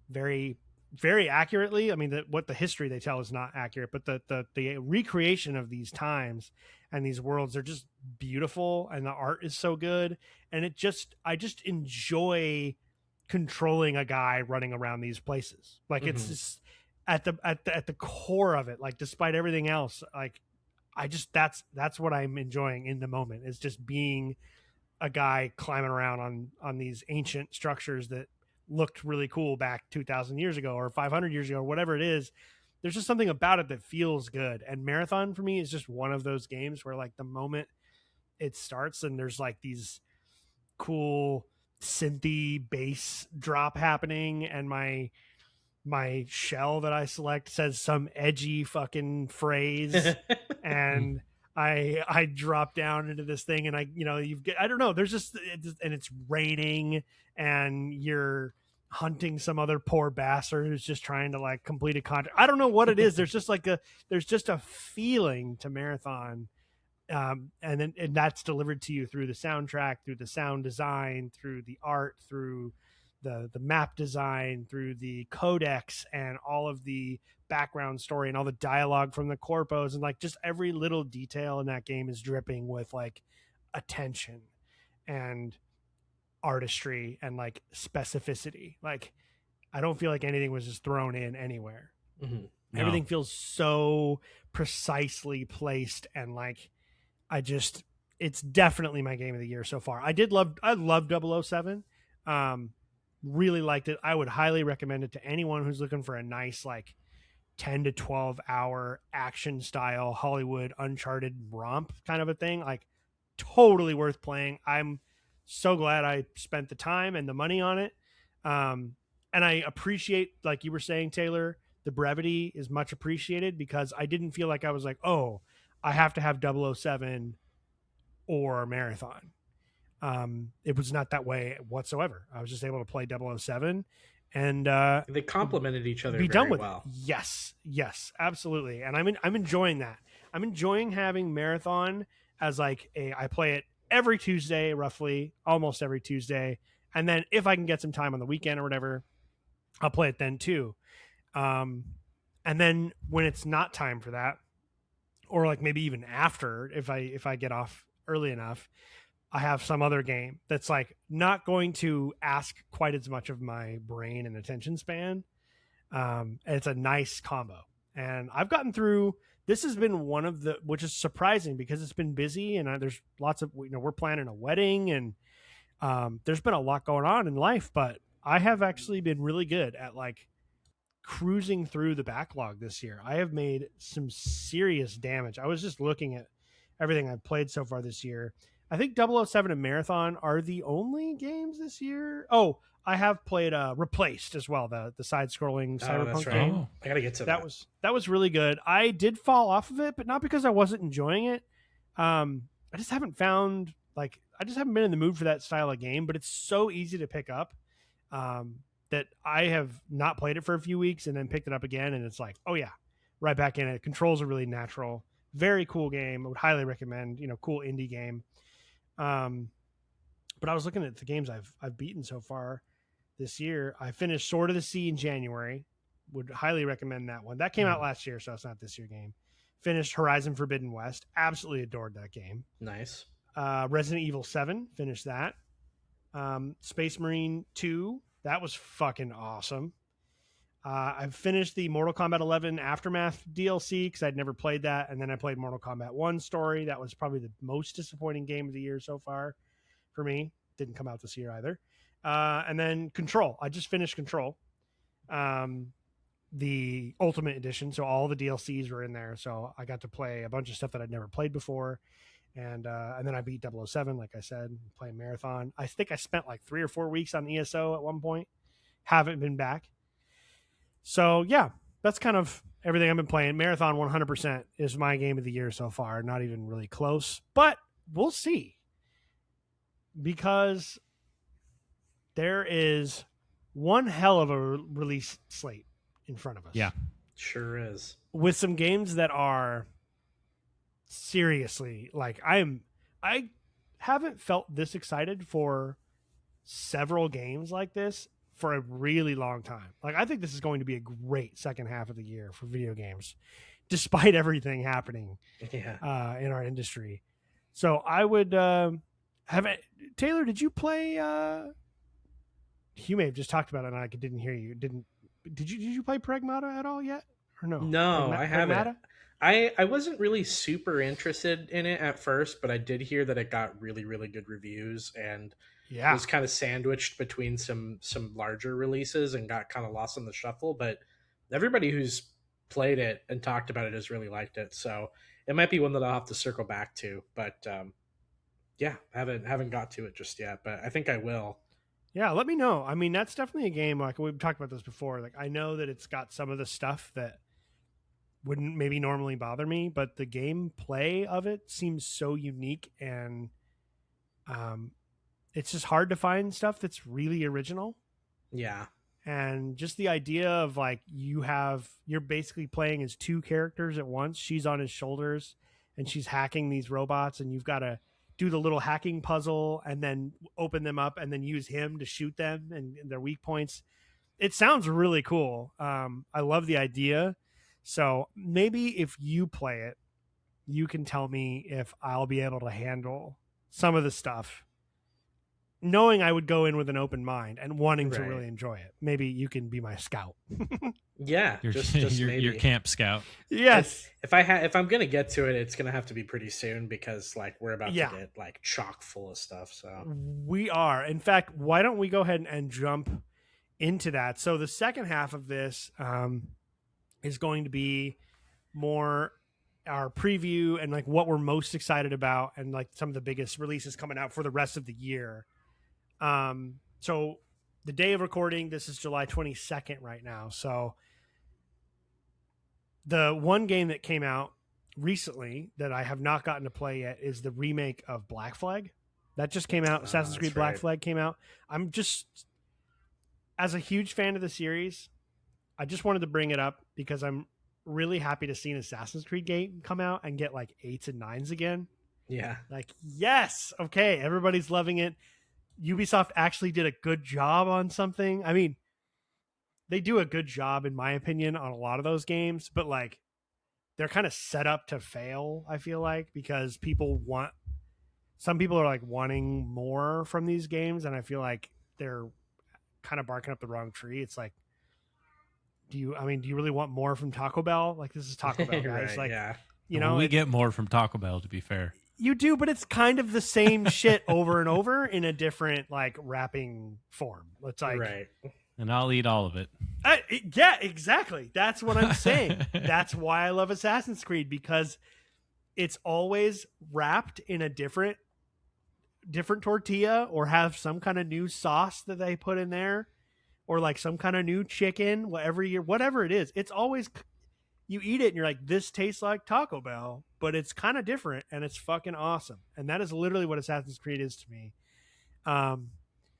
very very accurately. I mean, what the history they tell is not accurate, but the recreation of these times and these worlds are just beautiful, and the art is so good, and I just enjoy controlling a guy running around these places. Like it's just at the core of it. Like despite everything else, like that's what I'm enjoying in the moment. Is just being a guy climbing around on these ancient structures that looked really cool back 2,000 years ago or 500 years ago or whatever it is. There's just something about it that feels good. And Marathon for me is just one of those games where like the moment it starts and there's like these cool synthy bass drop happening, and my shell that I select says some edgy fucking phrase and I drop down into this thing, and I don't know, there's just, and it's raining and you're hunting some other poor bastard who's just trying to like complete a contract. I don't know what it is. There's just a feeling to Marathon. And that's delivered to you through the soundtrack, through the sound design, through the art, through the map design, through the codex, and all of the background story and all the dialogue from the corpos, and like just every little detail in that game is dripping with like attention and artistry and like specificity. Like I don't feel like anything was just thrown in anywhere. No. Everything feels so precisely placed, and like it's definitely my game of the year so far. I love 007. Really liked it. I would highly recommend it to anyone who's looking for a nice like 10 to 12 hour action style Hollywood Uncharted romp kind of a thing. Like totally worth playing. I'm so glad I spent the time and the money on it. And I appreciate, like you were saying, Taylor, the brevity is much appreciated, because I didn't feel like I was like, oh, I have to have 007 or Marathon. It was not that way whatsoever. I was just able to play 007, and they complemented each other. Be very done with well. it. Yes, absolutely. And I'm enjoying that. I'm enjoying having Marathon as like I play it every Tuesday, roughly, almost every Tuesday, and then if I can get some time on the weekend or whatever, I'll play it then too. And then when it's not time for that, or like maybe even after, if I get off early enough, I have some other game that's like not going to ask quite as much of my brain and attention span. And it's a nice combo. And I've gotten through, this has been one of the, which is surprising because it's been busy, and there's lots of, we're planning a wedding, and there's been a lot going on in life, but I have actually been really good at like cruising through the backlog this year. I have made some serious damage. I was just looking at everything I've played so far this year. I think 007 and Marathon are the only games this year. Oh, I have played Replaced as well, the side-scrolling cyberpunk game. Oh, I gotta get to that. That was really good. I did fall off of it, but not because I wasn't enjoying it. I just haven't found I just haven't been in the mood for that style of game. But it's so easy to pick up that I have not played it for a few weeks and then picked it up again, and it's like, oh yeah, right back in it. Controls are really natural. Very cool game. I would highly recommend. Cool indie game. But I was looking at the games I've beaten so far this year. I finished Sword of the Sea in January. Would highly recommend that one. That came out last year, so it's not this year game. Finished Horizon Forbidden West. Absolutely adored that game. Nice. Resident Evil 7. Finished that. Space Marine 2. That was fucking awesome. I've finished the Mortal Kombat 11 Aftermath DLC because I'd never played that. And then I played Mortal Kombat 1 Story. That was probably the most disappointing game of the year so far for me. Didn't come out this year either. And then Control. I just finished Control. The Ultimate Edition. So all the DLCs were in there. So I got to play a bunch of stuff that I'd never played before. And then I beat 007, like I said, playing Marathon. I think I spent like 3 or 4 weeks on ESO at one point. Haven't been back. So yeah, that's kind of everything I've been playing. Marathon 100% is my game of the year so far. Not even really close, but we'll see. because there is one hell of a release slate in front of us. Yeah, sure is. With some games that are seriously like I haven't felt this excited for several games like this for a really long time. Like I think this is going to be a great second half of the year for video games, despite everything happening in our industry. So I would have it. Taylor, did you play? You may have just talked about it, and I didn't hear you. Did you play Pragmata at all yet, or no? No, I haven't. I wasn't really super interested in it at first, but I did hear that it got really, really good reviews and was kind of sandwiched between some larger releases and got kind of lost in the shuffle. But everybody who's played it and talked about it has really liked it, so it might be one that I'll have to circle back to. But yeah, haven't got to it just yet, but I think I will. Yeah, let me know. I mean, that's definitely a game. Like we've talked about this before. Like I know that it's got some of the stuff that wouldn't maybe normally bother me, but the gameplay of it seems so unique, and it's just hard to find stuff that's really original. Yeah. And just the idea of like you're basically playing as two characters at once. She's on his shoulders and she's hacking these robots, and you've got to do the little hacking puzzle and then open them up and then use him to shoot them and their weak points. It sounds really cool. I love the idea. So maybe if you play it, you can tell me if I'll be able to handle some of the stuff, knowing I would go in with an open mind and wanting to really enjoy it. Maybe you can be my scout. Yeah, just your camp scout. Yes. If I'm gonna get to it, it's gonna have to be pretty soon because like we're about to get like chock full of stuff. So we are. In fact, why don't we go ahead and jump into that? So the second half of this is going to be more our preview and like what we're most excited about and like some of the biggest releases coming out for the rest of the year. So the day of recording, this is July 22nd right now. So the one game that came out recently that I have not gotten to play yet is the remake of Black Flag. That just came out. Assassin's Creed Black Flag came out. I'm just, as a huge fan of the series, I just wanted to bring it up because I'm really happy to see an Assassin's Creed game come out and get like 8s and 9s again. Yeah. Like, yes. Okay. Everybody's loving it. Ubisoft actually did a good job on something. I mean, they do a good job, in my opinion, on a lot of those games, but like they're kind of set up to fail, I feel like, because some people are like wanting more from these games, and I feel like they're kind of barking up the wrong tree. It's like, do you really want more from Taco Bell? Like, this is Taco Bell, guys. Right, like, we get more from Taco Bell, to be fair. You do, but it's kind of the same shit over and over in a different like wrapping form. It's like, right. And I'll eat all of it. Yeah, exactly. That's what I'm saying. That's why I love Assassin's Creed, because it's always wrapped in a different tortilla, or have some kind of new sauce that they put in there, or like some kind of new chicken, whatever it is. It's always, you eat it and you're like, this tastes like Taco Bell, but it's kind of different and it's fucking awesome. And that is literally what Assassin's Creed is to me.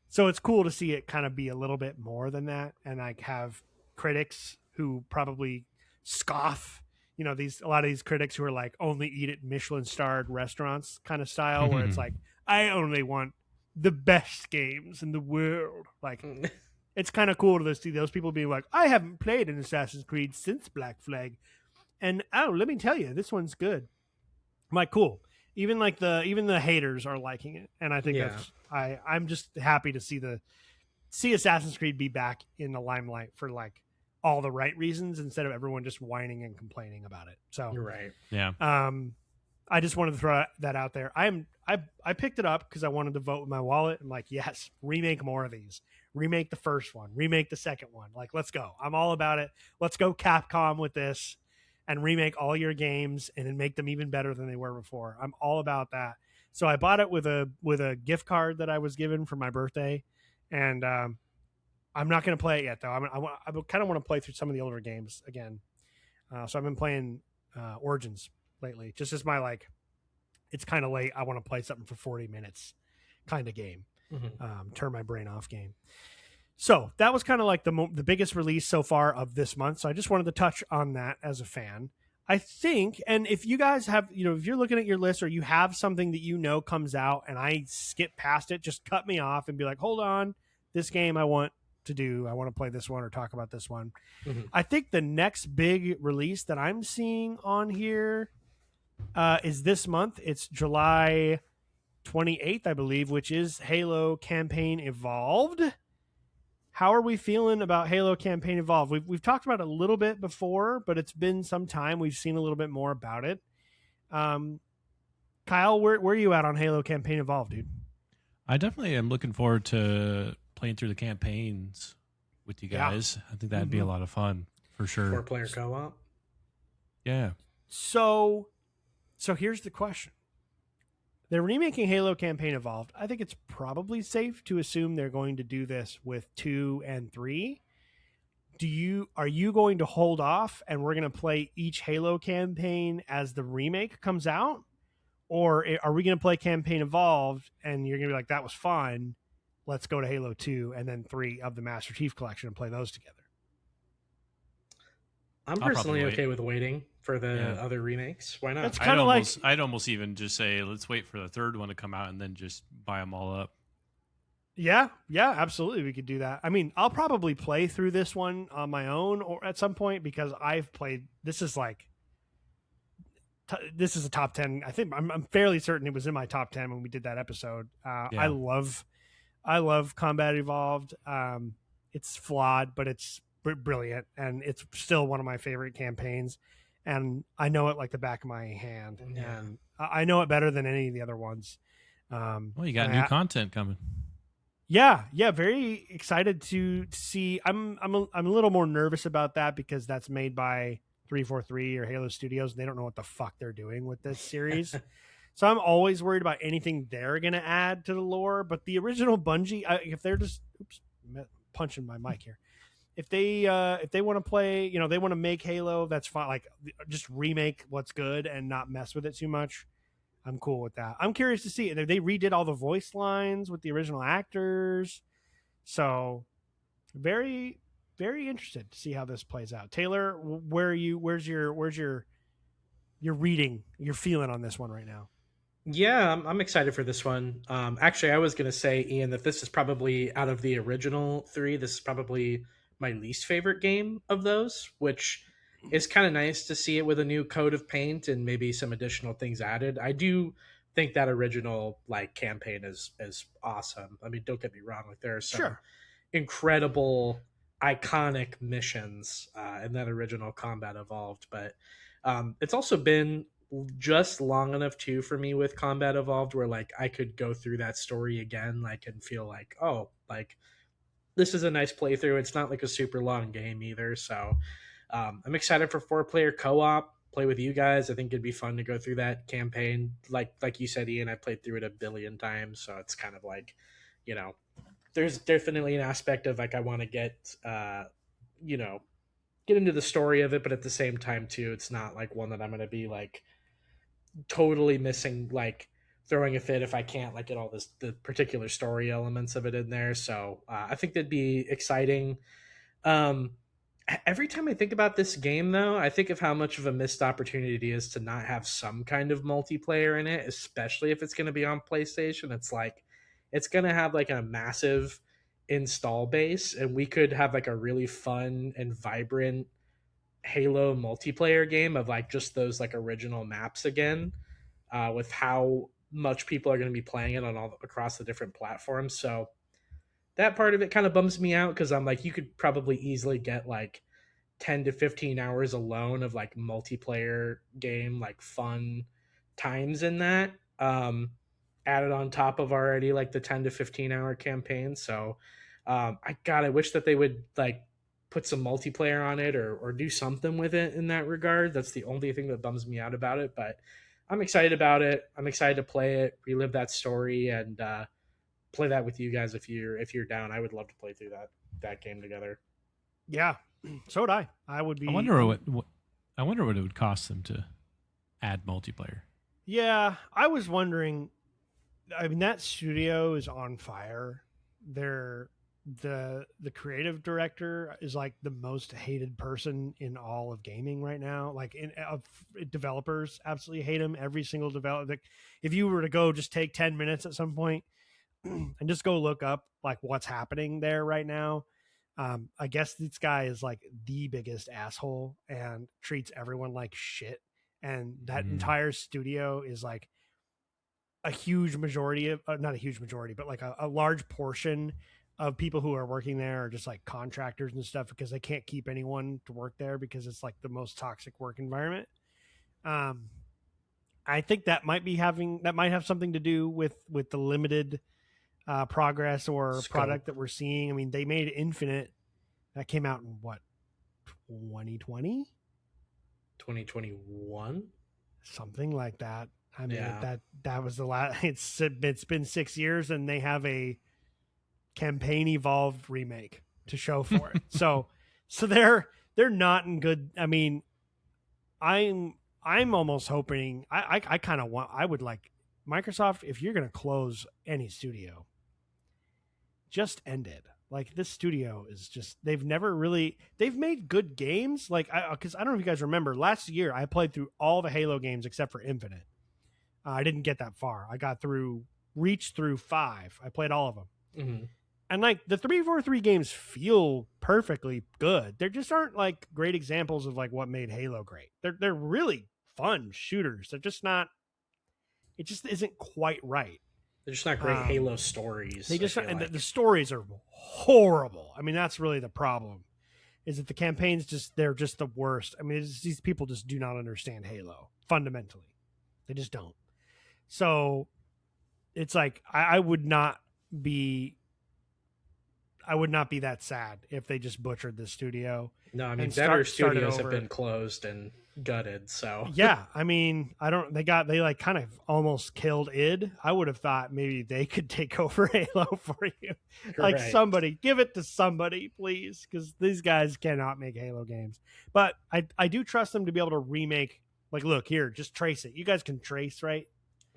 So it's cool to see it kind of be a little bit more than that, and like have critics who probably scoff, a lot of these critics who are like only eat at Michelin starred restaurants kind of style, where it's like, I only want the best games in the world. Like, it's kind of cool to see those people being like, I haven't played an Assassin's Creed since Black Flag, and let me tell you, this one's good. I'm like, cool. Even the haters are liking it, and I think I'm just happy to see Assassin's Creed be back in the limelight for like all the right reasons, instead of everyone just whining and complaining about it. So you're right. Yeah. I just wanted to throw that out there. I picked it up because I wanted to vote with my wallet. I'm like, yes, remake more of these. Remake the first one. Remake the second one. Like, let's go. I'm all about it. Let's go Capcom with this, and remake all your games and then make them even better than they were before. I'm all about that. So I bought it with a gift card that I was given for my birthday, and I'm not going to play it yet though. I kind of want to play through some of the older games again. So I've been playing Origins lately, just as my like, it's kind of late. I want to play something for 40 minutes kind of game, turn my brain off game. So that was kind of like the biggest release so far of this month. So I just wanted to touch on that as a fan. I think, and if you guys have, if you're looking at your list or you have something that comes out and I skip past it, just cut me off and be like, hold on, this game I want to play this one or talk about this one. I think the next big release that I'm seeing on here is this month. It's July 28th, I believe, which is Halo Campaign Evolved. How are we feeling about Halo Campaign Evolved? We've talked about it a little bit before, but it's been some time. We've seen a little bit more about it. Kyle, where are you at on Halo Campaign Evolved, dude? I definitely am looking forward to playing through the campaigns with you guys. I think that'd be a lot of fun for sure. 4-player co-op. Yeah. So here's the question. They're remaking Halo Campaign Evolved. I think it's probably safe to assume they're going to do this with 2 and 3. Are you going to hold off and we're going to play each Halo campaign as the remake comes out? Or are we going to play Campaign Evolved and you're going to be like, that was fun, let's go to Halo 2 and then 3 of the Master Chief Collection and play those together? I'm personally okay with waiting for the other remakes. Why not? It's kind of like I'd almost even just say let's wait for the third one to come out and then just buy them all up. Yeah, absolutely. We could do that. I mean, I'll probably play through this one on my own or at some point because I've played. This is a top 10. I think I'm fairly certain it was in my top 10 when we did that episode. I love Combat Evolved. It's flawed, but it's brilliant, and it's still one of my favorite campaigns. And I know it like the back of my hand, and I know it better than any of the other ones. Well, you got new content coming. Yeah, very excited to see. I'm a little more nervous about that because that's made by 343 or Halo Studios. They don't know what the fuck they're doing with this series. So I'm always worried about anything they're going to add to the lore. But the original Bungie, if they're just punching my mic here. If they want to play, they want to make Halo, that's fine. Like, just remake what's good and not mess with it too much. I'm cool with that. I'm curious to see it. They redid all the voice lines with the original actors, so very, very interested to see how this plays out. Taylor, where are you? Where's your reading, your feeling on this one right now? Yeah, I'm excited for this one. Actually, I was going to say, Ian, that this is probably out of the original 3. This is probably my least favorite game of those, which is kind of nice to see it with a new coat of paint and maybe some additional things added. I do think that original campaign is awesome. I mean, don't get me wrong, there are some incredible, iconic missions in that original Combat Evolved, but it's also been just long enough too for me with Combat Evolved where I could go through that story again and feel this is a nice playthrough. It's not a super long game either, so I'm excited for 4-player co-op, play with you guys. I think it'd be fun to go through that campaign. Like you said, Ian, I played through it a billion times, so it's kind of there's definitely an aspect of I want to get get into the story of it, but at the same time too, it's not one that I'm going to be totally missing, throwing a fit if I can't get all the particular story elements of it in there. So I think that'd be exciting. Every time I think about this game, though, I think of how much of a missed opportunity it is to not have some kind of multiplayer in it, especially if it's going to be on PlayStation. It's going to have a massive install base, and we could have a really fun and vibrant Halo multiplayer game of just those original maps again, with how much people are going to be playing it on all across the different platforms. So that part of it kind of bums me out because I'm you could probably easily get 10 to 15 hours alone of multiplayer game fun times in that, added on top of already the 10 to 15 hour campaign. So I wish that they would put some multiplayer on it or do something with it in that regard. That's the only thing that bums me out about it, but I'm excited about it. I'm excited to play it, relive that story, and play that with you guys if you're down. I would love to play through that game together. Yeah, so would I. I would be. I wonder what it would cost them to add multiplayer. Yeah, I was wondering. I mean, that studio is on fire. They're the creative director is like the most hated person in all of gaming right now. Like developers absolutely hate him. Every single developer. Like, if you were to go just take 10 minutes at some point and just go look up like what's happening there right now. I guess this guy is like the biggest asshole and treats everyone like shit. And that entire studio is like a huge majority of not a huge majority, but like a large portion of people who are working there are just like contractors and stuff because they can't keep anyone to work there because it's like the most toxic work environment. I think that might have something to do with the limited progress or Scope. Product that we're seeing. I mean, they made Infinite that came out in what, 2020, 2021, something like that. I mean, yeah. that was the last. It's been 6 years, and they have a campaign evolved remake to show for it. so they're not in good. I mean, I'm almost hoping. I kind of want. I would like Microsoft, if you're going to close any studio, just end it. Like, this studio is just, they've made good games. Like, because I don't know if you guys remember, last year I played through all the Halo games except for Infinite. I didn't get that far. I got reached through 5. I played all of them. Mm-hmm. And like the 343 games feel perfectly good. There just aren't like great examples of like what made Halo great. They're really fun shooters. They're just not, it just isn't quite right. They're just not great Halo stories. The stories are horrible. I mean, that's really the problem. Is that the campaigns they're just the worst. I mean, these people just do not understand Halo fundamentally. They just don't. So it's like I would not be that sad if they just butchered the studio. No, I mean, better studios have been closed and gutted. So yeah, I mean, they like kind of almost killed id. I would have thought maybe they could take over Halo for you. Like, somebody, give it to somebody, please, because these guys cannot make Halo games. But I do trust them to be able to remake. Like, look here, just trace it. You guys can trace, right?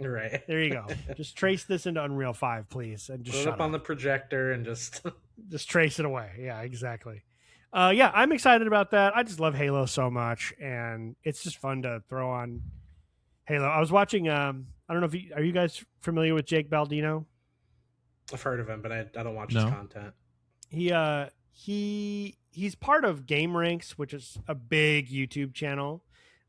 Right. There you go. Just trace this into Unreal 5, please, and just put it up on the projector and just trace it away. Yeah, exactly. Yeah, I'm excited about that. I just love Halo so much, and it's just fun to throw on Halo. I was watching. I don't know if are you guys familiar with Jake Baldino? I've heard of him, but I don't watch his content. He's part of Game Ranks, which is a big YouTube channel.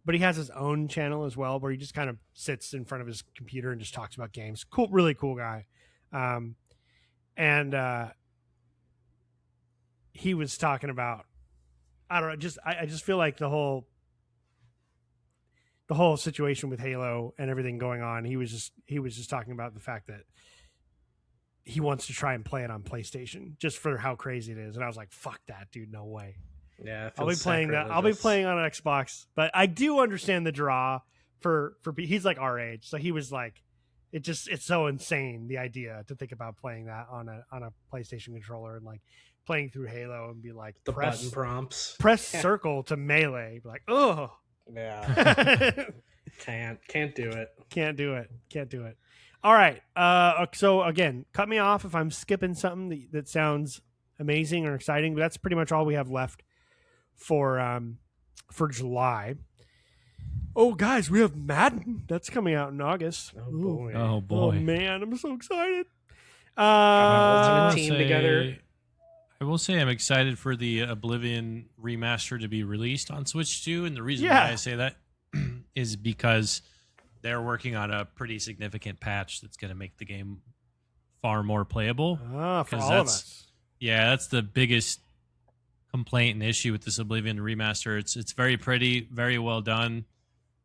But he has his own channel as well, where he just kind of sits in front of his computer and just talks about games. Cool, really cool guy. He was talking about, I don't know, I just feel like the whole situation with Halo and everything going on. He was just talking about the fact that he wants to try and play it on PlayStation just for how crazy it is. And I was like, fuck that, dude, no way. Yeah, I'll be playing that. I'll be playing on an Xbox, but I do understand the draw for he's like our age, so he was like, it's so insane, the idea to think about playing that on a PlayStation controller and like playing through Halo and be like, the button prompts, press circle to melee, be like, oh yeah, can't do it. All right, so again, cut me off if I'm skipping something that sounds amazing or exciting, but that's pretty much all we have left for July. Oh, guys, we have Madden. That's coming out in August. Oh boy. Oh man, I'm so excited. Got my ultimate team together. I will say I'm excited for the Oblivion remaster to be released on Switch 2, and the reason why I say that is because they're working on a pretty significant patch that's going to make the game far more playable. For all of us. Yeah, that's the biggest complaint and issue with this Oblivion remaster. It's very pretty, very well done,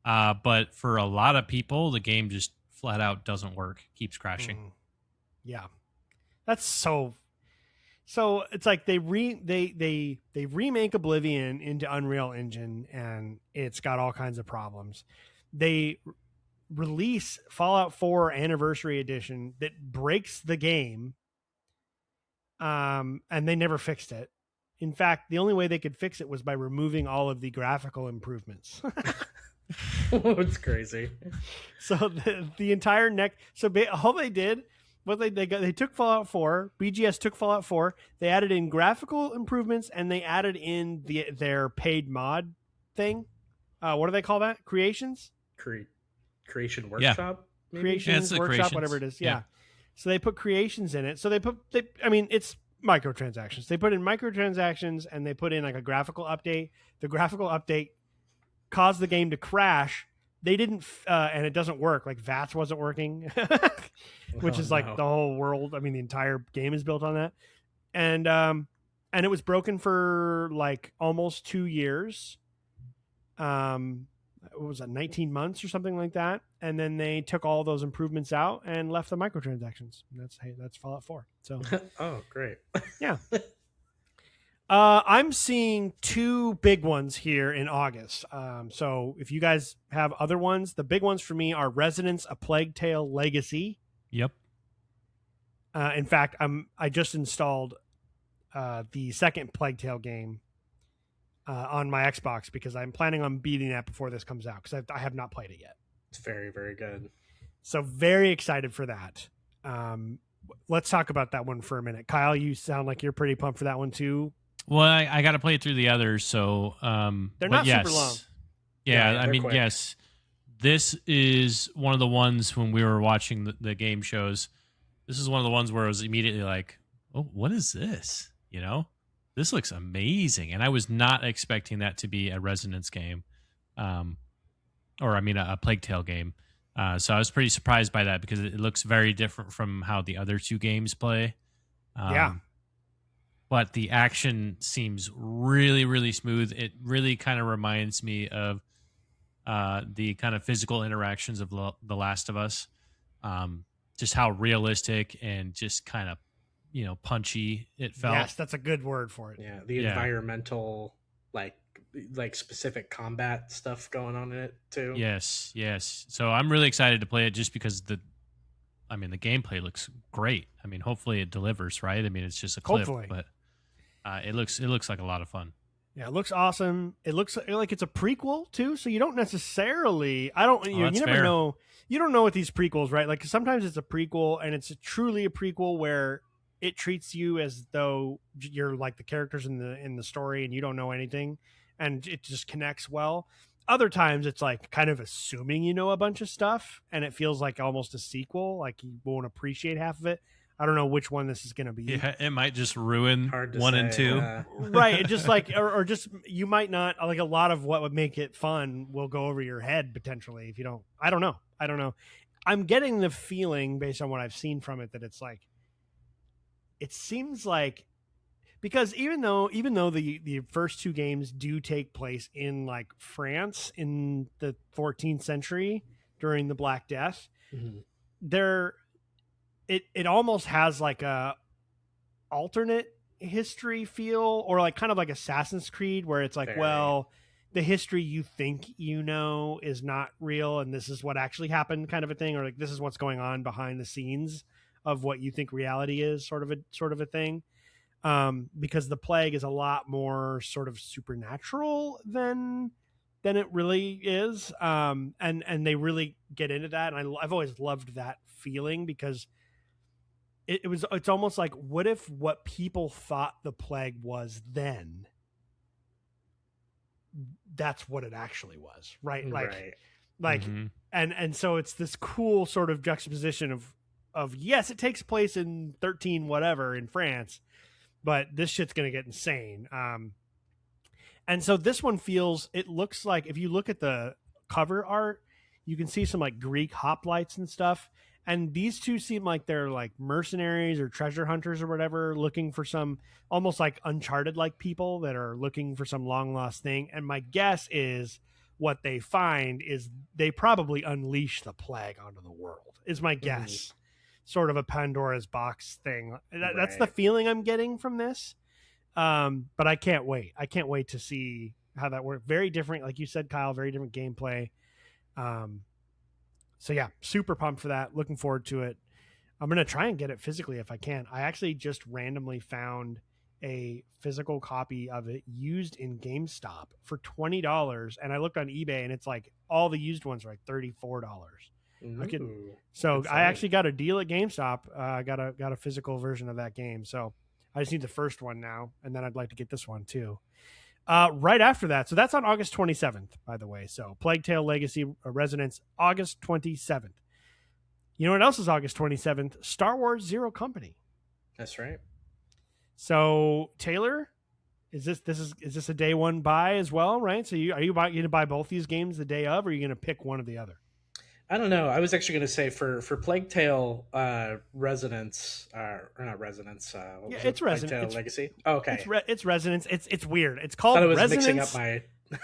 but for a lot of people, the game just flat out doesn't work, keeps crashing. Yeah, that's so. It's like they remake Oblivion into Unreal Engine, and it's got all kinds of problems. They release Fallout 4 Anniversary Edition that breaks the game, and they never fixed it. In fact, the only way they could fix it was by removing all of the graphical improvements. It's crazy. So the entire neck. So all they did, they took Fallout 4. BGS took Fallout 4. They added in graphical improvements and they added in their paid mod thing. What do they call that? Creations. Creation workshop. Yeah. Creations workshop, creations. whatever it is. Yeah. So they put creations in it. So I mean, it's microtransactions. They put in microtransactions and they put in like a graphical update. The graphical update caused the game to crash. They didn't, and it doesn't work. Like VATS wasn't working, which is like the whole world. I mean, the entire game is built on that, and it was broken for like almost 2 years. What was that, 19 months or something like that? And then they took all those improvements out and left the microtransactions. That's Fallout 4. So, oh, great, yeah. I'm seeing 2 big ones here in August. So if you guys have other ones, the big ones for me are Resonance: A Plague Tale Legacy. Yep. In fact, I just installed the second Plague Tale game on my Xbox because I'm planning on beating that before this comes out because I have not played it yet. It's very, very good. So very excited for that. Let's talk about that one for a minute. Kyle, you sound like you're pretty pumped for that one too. Well, I got to play through the others, so they're not super long. Yeah, I mean, quick. Yes, this is one of the ones when we were watching the game shows. This is one of the ones where I was immediately like, "Oh, what is this?" You know, this looks amazing, and I was not expecting that to be a Resonance game, or I mean, a Plague Tale game. So I was pretty surprised by that because it looks very different from how the other 2 games play. Yeah. But the action seems really, really smooth. It really kind of reminds me of the kind of physical interactions of The Last of Us. Just how realistic and just kind of, punchy it felt. Yes, that's a good word for it. Yeah, the environmental, like specific combat stuff going on in it too. Yes. So I'm really excited to play it just because the gameplay looks great. I mean, hopefully it delivers, right? I mean, it's just a clip, but it looks like a lot of fun. Yeah, it looks awesome. It looks like it's a prequel too, so you don't necessarily. You never know. You don't know with these prequels, right? Like sometimes it's a prequel, and it's truly a prequel where it treats you as though you're like the characters in the story, and you don't know anything, and it just connects well. Other times it's like kind of assuming you know a bunch of stuff, and it feels like almost a sequel. Like you won't appreciate half of it. I don't know which one this is going to be. Yeah, it might just ruin 1 and 2. Right. It just like, or just, you might not, like a lot of what would make it fun will go over your head potentially if you don't, I don't know. I'm getting the feeling based on what I've seen from it that it's like, it seems like, because even though the first 2 games do take place in like France in the 14th century during the Black Death, they're, it almost has like a alternate history feel, or like kind of like Assassin's Creed, where it's like, well, the history you think you know is not real, and this is what actually happened, kind of a thing, or like this is what's going on behind the scenes of what you think reality is, sort of a thing. Because the plague is a lot more sort of supernatural than it really is, and they really get into that, and I've always loved that feeling because it's almost like, what if what people thought the plague was then, that's what it actually was, right? And so it's this cool sort of juxtaposition of yes, it takes place in 13 whatever in France, but this shit's gonna get insane. And so this one it looks like, if you look at the cover art, you can see some like Greek hoplites and stuff. And these 2 seem like they're like mercenaries or treasure hunters or whatever, looking for some almost like Uncharted like people that are looking for some long lost thing. And my guess is what they find is they probably unleash the plague onto the world, is my guess. Sort of a Pandora's box thing. That's the feeling I'm getting from this. But I can't wait. I can't wait to see how that works. Very different, like you said, Kyle, very different gameplay. So yeah, super pumped for that. Looking forward to it. I'm going to try and get it physically if I can. I actually just randomly found a physical copy of it used in GameStop for $20, and I looked on eBay and it's like all the used ones are like $34. I actually got a deal at GameStop. I got a physical version of that game, so I just need the first one now, and then I'd like to get this one too. Right after that, so that's on August 27th, by the way. So Plague Tale Legacy Resonance, August 27th. You know what else is August 27th? Star Wars Zero Company. That's right. So Taylor, is this a day one buy as well, right? So are you going to buy both these games the day of, or are you going to pick one or the other? I don't know. I was actually going to say for Plague Tale Resonance, or not Resonance. It's Resonance. Plague Tale Legacy. Oh, okay, it's Resonance. It's weird. It's called I thought it was Resonance. Mixing up my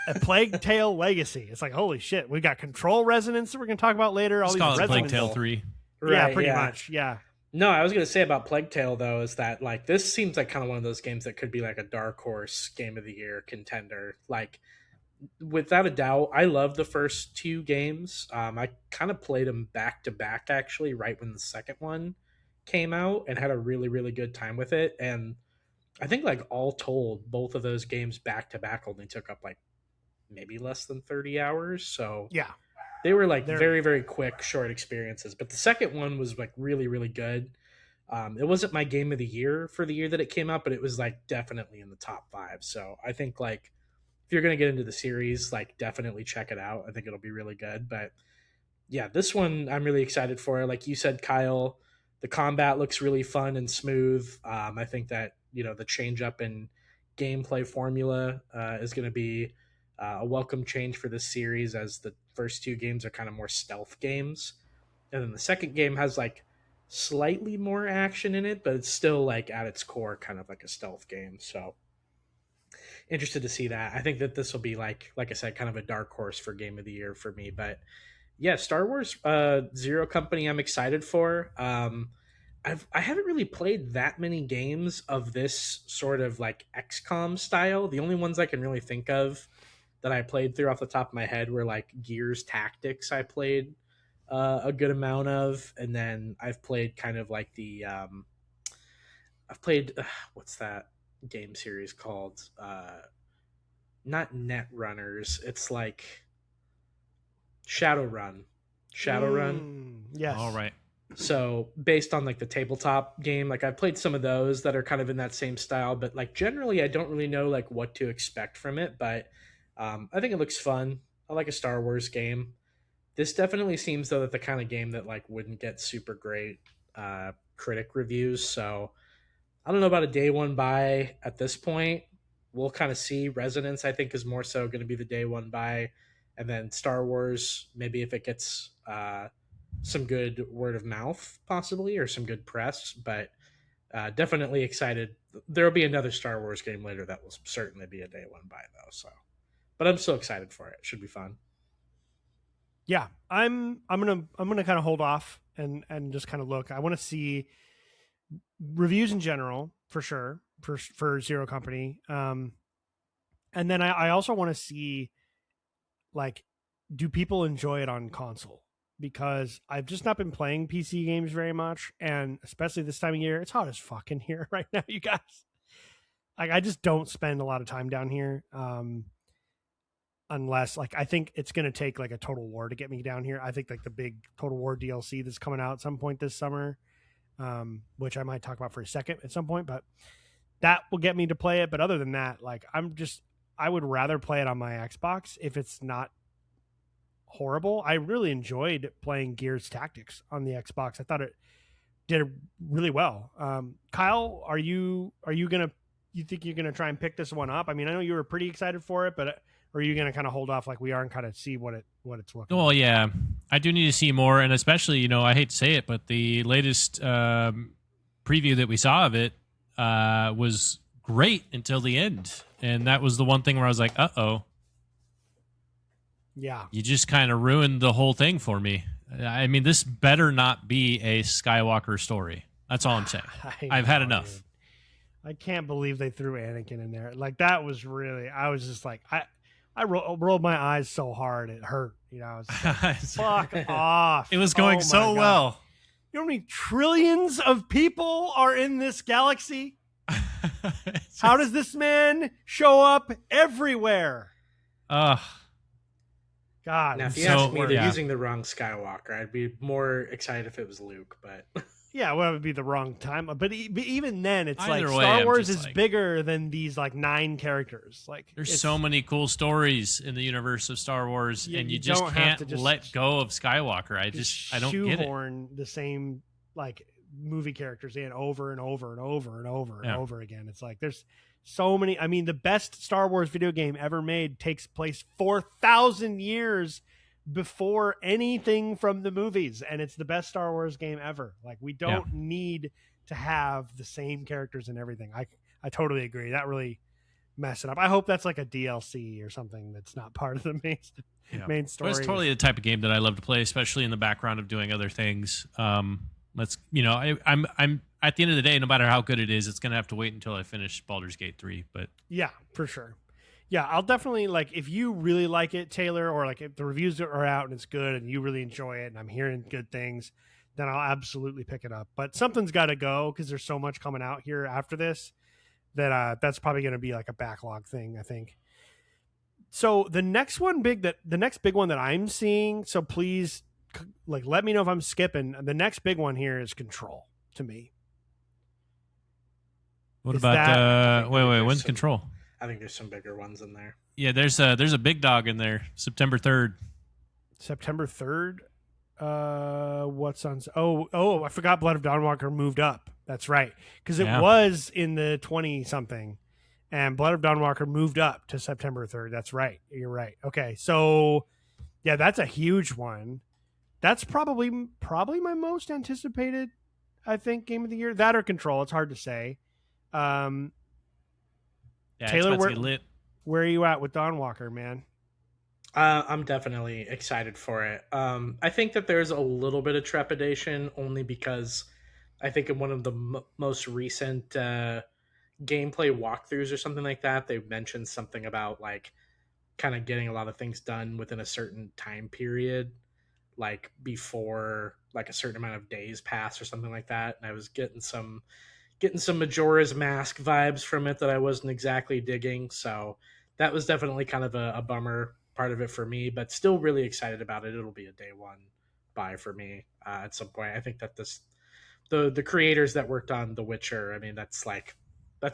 a Plague Tale Legacy. It's like, holy shit. We got Control Resonance that we're going to talk about later. All these Plague Tale 3. Right, yeah, pretty much. Yeah. No, I was going to say about Plague Tale, though, is that like this seems like kind of one of those games that could be like a dark horse game of the year contender. Like, without a doubt, I love the first two games. I kind of played them back to back, actually, right when the second one came out, and had a really, really good time with it. And I think, like, all told, both of those games back to back only took up like maybe less than 30 hours. So yeah. They were like very, very quick, short experiences. But the second one was like really, really good. It wasn't my game of the year for the year that it came out, but it was like definitely in the top 5. So I think like if you're going to get into the series, like definitely check it out. I think it'll be really good. But yeah, this one I'm really excited for. Like you said, Kyle, the combat looks really fun and smooth. I think that, the change up in gameplay formula is going to be a welcome change for this series, as the first two games are kind of more stealth games, and then the second game has like slightly more action in it, but it's still like at its core kind of like a stealth game. So interested to see that. I think that this will be like I said, kind of a dark horse for game of the year for me. But yeah, Star Wars Zero Company I'm excited for. I haven't really played that many games of this sort of like XCOM style. The only ones I can really think of that I played through off the top of my head were like Gears Tactics. I played a good amount of, and then I've played kind of like the I've played what's that game series called? Not Netrunners. It's like Shadowrun. Yes. All right. So based on like the tabletop game, like I've played some of those that are kind of in that same style, but like generally I don't really know like what to expect from it. But I think it looks fun. I like a Star Wars game. This definitely seems though that the kind of game that like wouldn't get super great critic reviews. So I don't know about a day one buy at this point. We'll kind of see. Resonance I think is more so going to be the day one buy, and then Star Wars maybe if it gets some good word of mouth possibly, or some good press. But definitely excited. There'll be another Star Wars game later that will certainly be a day one buy though. So, but I'm still excited for it. Should be fun. Yeah, I'm gonna kind of hold off and just kind of look. I want to see reviews in general for sure for Zero Company, and then I also want to see like, do people enjoy it on console? Because I've just not been playing PC games very much, and especially this time of year, it's hot as fuck in here right now, you guys. Like, I just don't spend a lot of time down here. Unless like I think it's going to take like a Total War to get me down here. I think like the big Total War DLC that's coming out at some point this summer, which I might talk about for a second at some point, but that will get me to play it. But other than that, like I would rather play it on my Xbox if it's not horrible. I really enjoyed playing Gears Tactics on the Xbox. I thought it did really well. Kyle, you think you're gonna try and pick this one up? I mean, I know you were pretty excited for it, but or are you going to kind of hold off like we are and kind of see what it's looking Well, like? Yeah. I do need to see more, and especially, I hate to say it, but the latest preview that we saw of it was great until the end. And that was the one thing where I was like, uh-oh. Yeah. You just kind of ruined the whole thing for me. I mean, this better not be a Skywalker story. That's all I'm saying. I've had enough. Dude. I can't believe they threw Anakin in there. Like, that was really, I was just like, I rolled my eyes so hard it hurt. I was like, fuck off. It was going so well. You know how many trillions of people are in this galaxy? How does this man show up everywhere? God. Now, if you ask me, they're using the wrong Skywalker. I'd be more excited if it was Luke, but yeah, well, it would be the wrong time. But even then, it's either like way, Star Wars is bigger than these like 9 characters. Like, there's so many cool stories in the universe of Star Wars, and you just can't let go of Skywalker. I don't get it. Shoehorn the same like movie characters in over and over and over and over and over again. It's like there's so many. I mean, the best Star Wars video game ever made takes place 4,000 years before anything from the movies, and it's the best Star Wars game ever. Like, we don't need to have the same characters and everything. I totally agree. That really messed it up. I hope that's like a DLC or something that's not part of the main story. But it's totally the type of game that I love to play, especially in the background of doing other things. I'm at the end of the day, no matter how good it is, it's going to have to wait until I finish Baldur's Gate 3. But yeah, for sure. Yeah, I'll definitely, like, if you really like it, Taylor, or like if the reviews are out and it's good and you really enjoy it and I'm hearing good things, then I'll absolutely pick it up. But something's got to go because there's so much coming out here after this that that's probably going to be like a backlog thing, I think. So the next big one that I'm seeing, so please, like, let me know if I'm skipping. The next big one here is Control to me. What about wait, when's Control? I think there's some bigger ones in there. Yeah, there's a big dog in there. September 3rd. September 3rd. What's on? Oh, I forgot. Blood of Dawnwalker moved up. That's right, because it was in the 20 something, and Blood of Dawnwalker moved up to September 3rd. That's right. You're right. Okay, so yeah, that's a huge one. That's probably my most anticipated, I think, game of the year. That or Control. It's hard to say. Taylor, where are you at with Dawnwalker, man? I'm definitely excited for it. I think that there's a little bit of trepidation only because I think in one of the most recent gameplay walkthroughs or something like that, they mentioned something about like kind of getting a lot of things done within a certain time period, like before like a certain amount of days pass or something like that. And I was getting some Majora's Mask vibes from it that I wasn't exactly digging. So that was definitely kind of a bummer part of it for me, but still really excited about it. It'll be a day one buy for me at some point. I think that the creators that worked on The Witcher, I mean, that's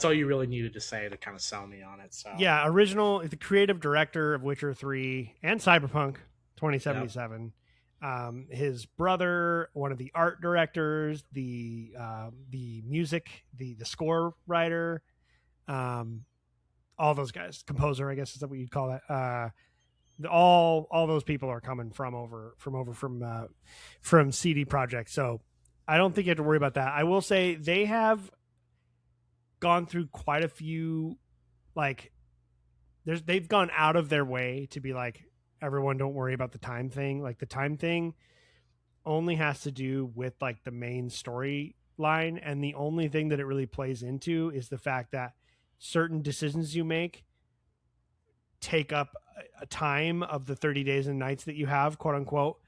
all you really needed to say to kind of sell me on it. So yeah, the creative director of Witcher 3 and Cyberpunk 2077. Yep. His brother, one of the art directors, the music, the score writer, all those guys, composer, I guess is that what you'd call that. All those people are coming from CD Projekt, so I don't think you have to worry about that. I will say they have gone through quite a few, like, they've gone out of their way to be like, everyone don't worry about the time thing. Like, the time thing only has to do with like the main storyline, and the only thing that it really plays into is the fact that certain decisions you make take up a time of the 30 days and nights that you have, quote unquote,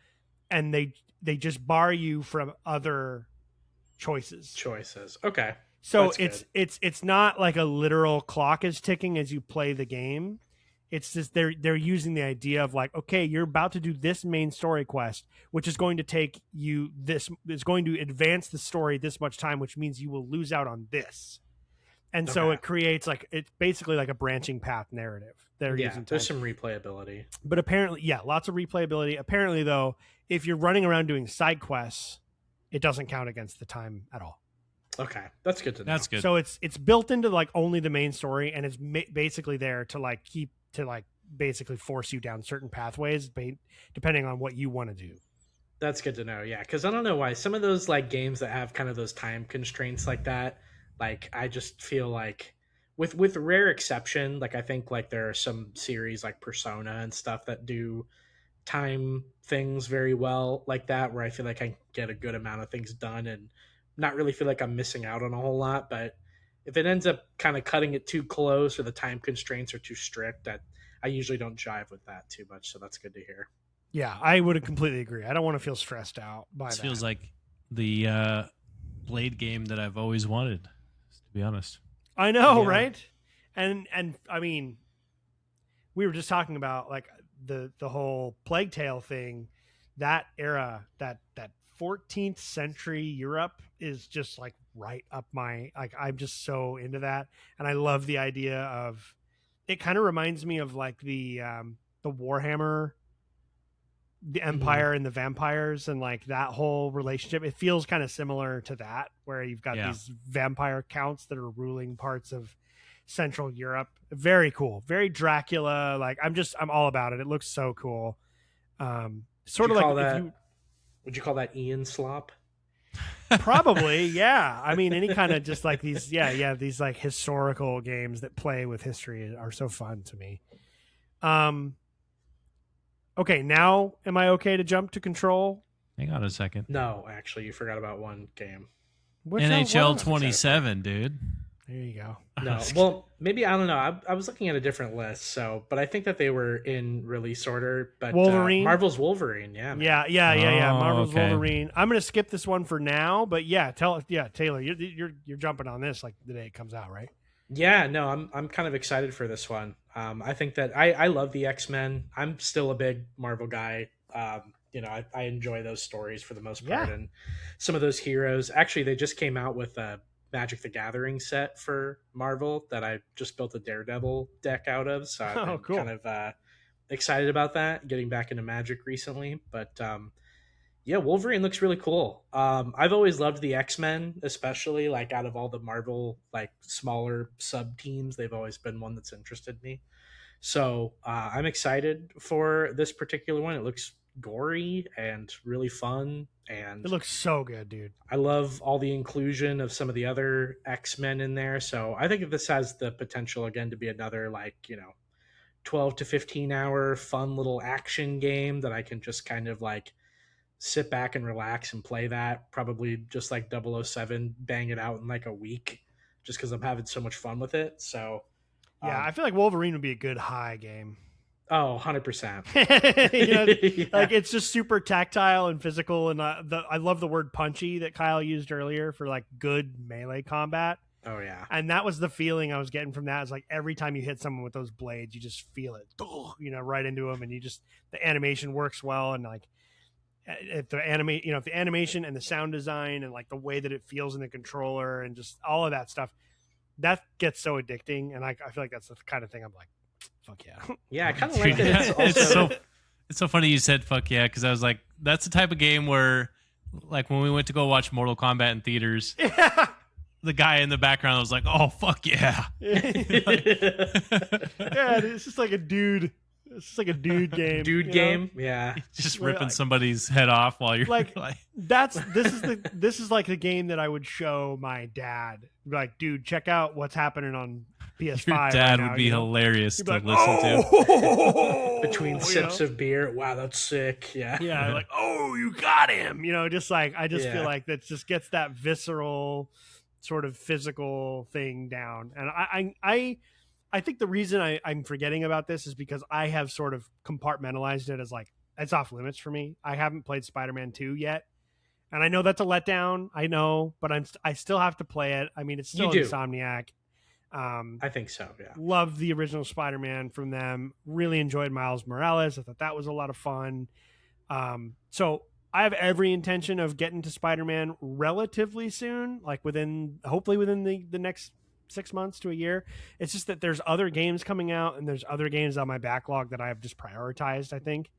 and they just bar you from other choices. Okay. So it's not like a literal clock is ticking as you play the game. It's just they're using the idea of like, okay, you're about to do this main story quest, which is going to take you this is going to advance the story this much time, which means you will lose out on this. And so it creates like, it's basically like a branching path narrative. There's some replayability. But apparently, lots of replayability. Apparently, though, if you're running around doing side quests, it doesn't count against the time at all. Okay, that's good to know. That's good. So it's built into like only the main story, and it's basically there to like basically force you down certain pathways depending on what you want to do. That's good to know. Yeah, because I don't know why some of those like games that have kind of those time constraints like that, like I just feel like with rare exception, like I think like there are some series like Persona and stuff that do time things very well like that, where I feel like I can get a good amount of things done and not really feel like I'm missing out on a whole lot. But if it ends up kind of cutting it too close or the time constraints are too strict, that I usually don't jive with that too much. So that's good to hear. Yeah, I would completely agree. I don't want to feel stressed out by that. It feels like the Blade game that I've always wanted, to be honest. I know, right? And I mean, we were just talking about like the whole Plague Tale thing. That era, that 14th century Europe is just like right up my, like, I'm just so into that. And I love the idea of, it kind of reminds me of like the Warhammer, the Empire and the vampires, and like that whole relationship. It feels kind of similar to that, where you've got these vampire counts that are ruling parts of Central Europe. Very cool, very Dracula. Like I'm all about it. It looks so cool. Sort of like that, would you call that Ian slop? Probably, yeah. I mean, any kind of just like these, these like historical games that play with history are so fun to me. Okay, now am I okay to jump to Control? Hang on a second. No, actually, you forgot about one game. NHL 27, dude. There you go. No, well, maybe, I don't know. I was looking at a different list, but I think that they were in release order. But Wolverine, Marvel's Wolverine, yeah, man. Yeah. Marvel's Wolverine. I'm gonna skip this one for now, but Taylor, you're jumping on this like the day it comes out, right? Yeah, no, I'm kind of excited for this one. I think that I love the X-Men. I'm still a big Marvel guy. I enjoy those stories for the most part, and some of those heroes. Actually, they just came out with a Magic the Gathering set for Marvel that I just built a Daredevil deck out of. So I'm kind of excited about that, getting back into Magic recently. But Wolverine looks really cool. I've always loved the X-Men, especially like out of all the Marvel like smaller sub teams, they've always been one that's interested me. So I'm excited for this particular one. It looks gory and really fun, and it looks so good, dude. I love all the inclusion of some of the other X-Men in there. So I think if this has the potential again to be another 12 to 15 hour fun little action game that I can just kind of like sit back and relax and play, that probably just like 007, bang it out in like a week, just because I'm having so much fun with it. So I feel like Wolverine would be a good high game. Oh, 100%. Like it's just super tactile and physical, and I love the word punchy that Kyle used earlier for like good melee combat. Oh yeah. And that was the feeling I was getting from that. Is like every time you hit someone with those blades, you just feel it, right into them, and the animation works well, and like if the animation and the sound design and like the way that it feels in the controller and just all of that stuff, that gets so addicting. And I feel like that's the kind of thing I'm like, fuck yeah. Yeah, I kind of like that. It's so funny you said fuck yeah, because I was like, that's the type of game where, like, when we went to go watch Mortal Kombat in theaters, the guy in the background was like, oh, fuck yeah. It's just like a dude. It's just like a dude game. Game, yeah. Just ripping somebody's head off while you're like this is like the game that I would show my dad. Like, dude, check out what's happening on PS5. Your dad would be hilarious to listen to. Between sips of beer. Wow, that's sick. Yeah. Yeah, like, oh, you got him. Just like I just feel like that just gets that visceral sort of physical thing down. And I think the reason I'm forgetting about this is because I have sort of compartmentalized it as like, it's off limits for me. I haven't played Spider-Man 2 yet. And I know that's a letdown. I know, but I still have to play it. I mean, it's still Insomniac. I think so, yeah. Love the original Spider-Man from them. Really enjoyed Miles Morales. I thought that was a lot of fun. So I have every intention of getting to Spider-Man relatively soon, like hopefully within the next 6 months to a year. It's just that there's other games coming out and there's other games on my backlog that I have just prioritized, I think.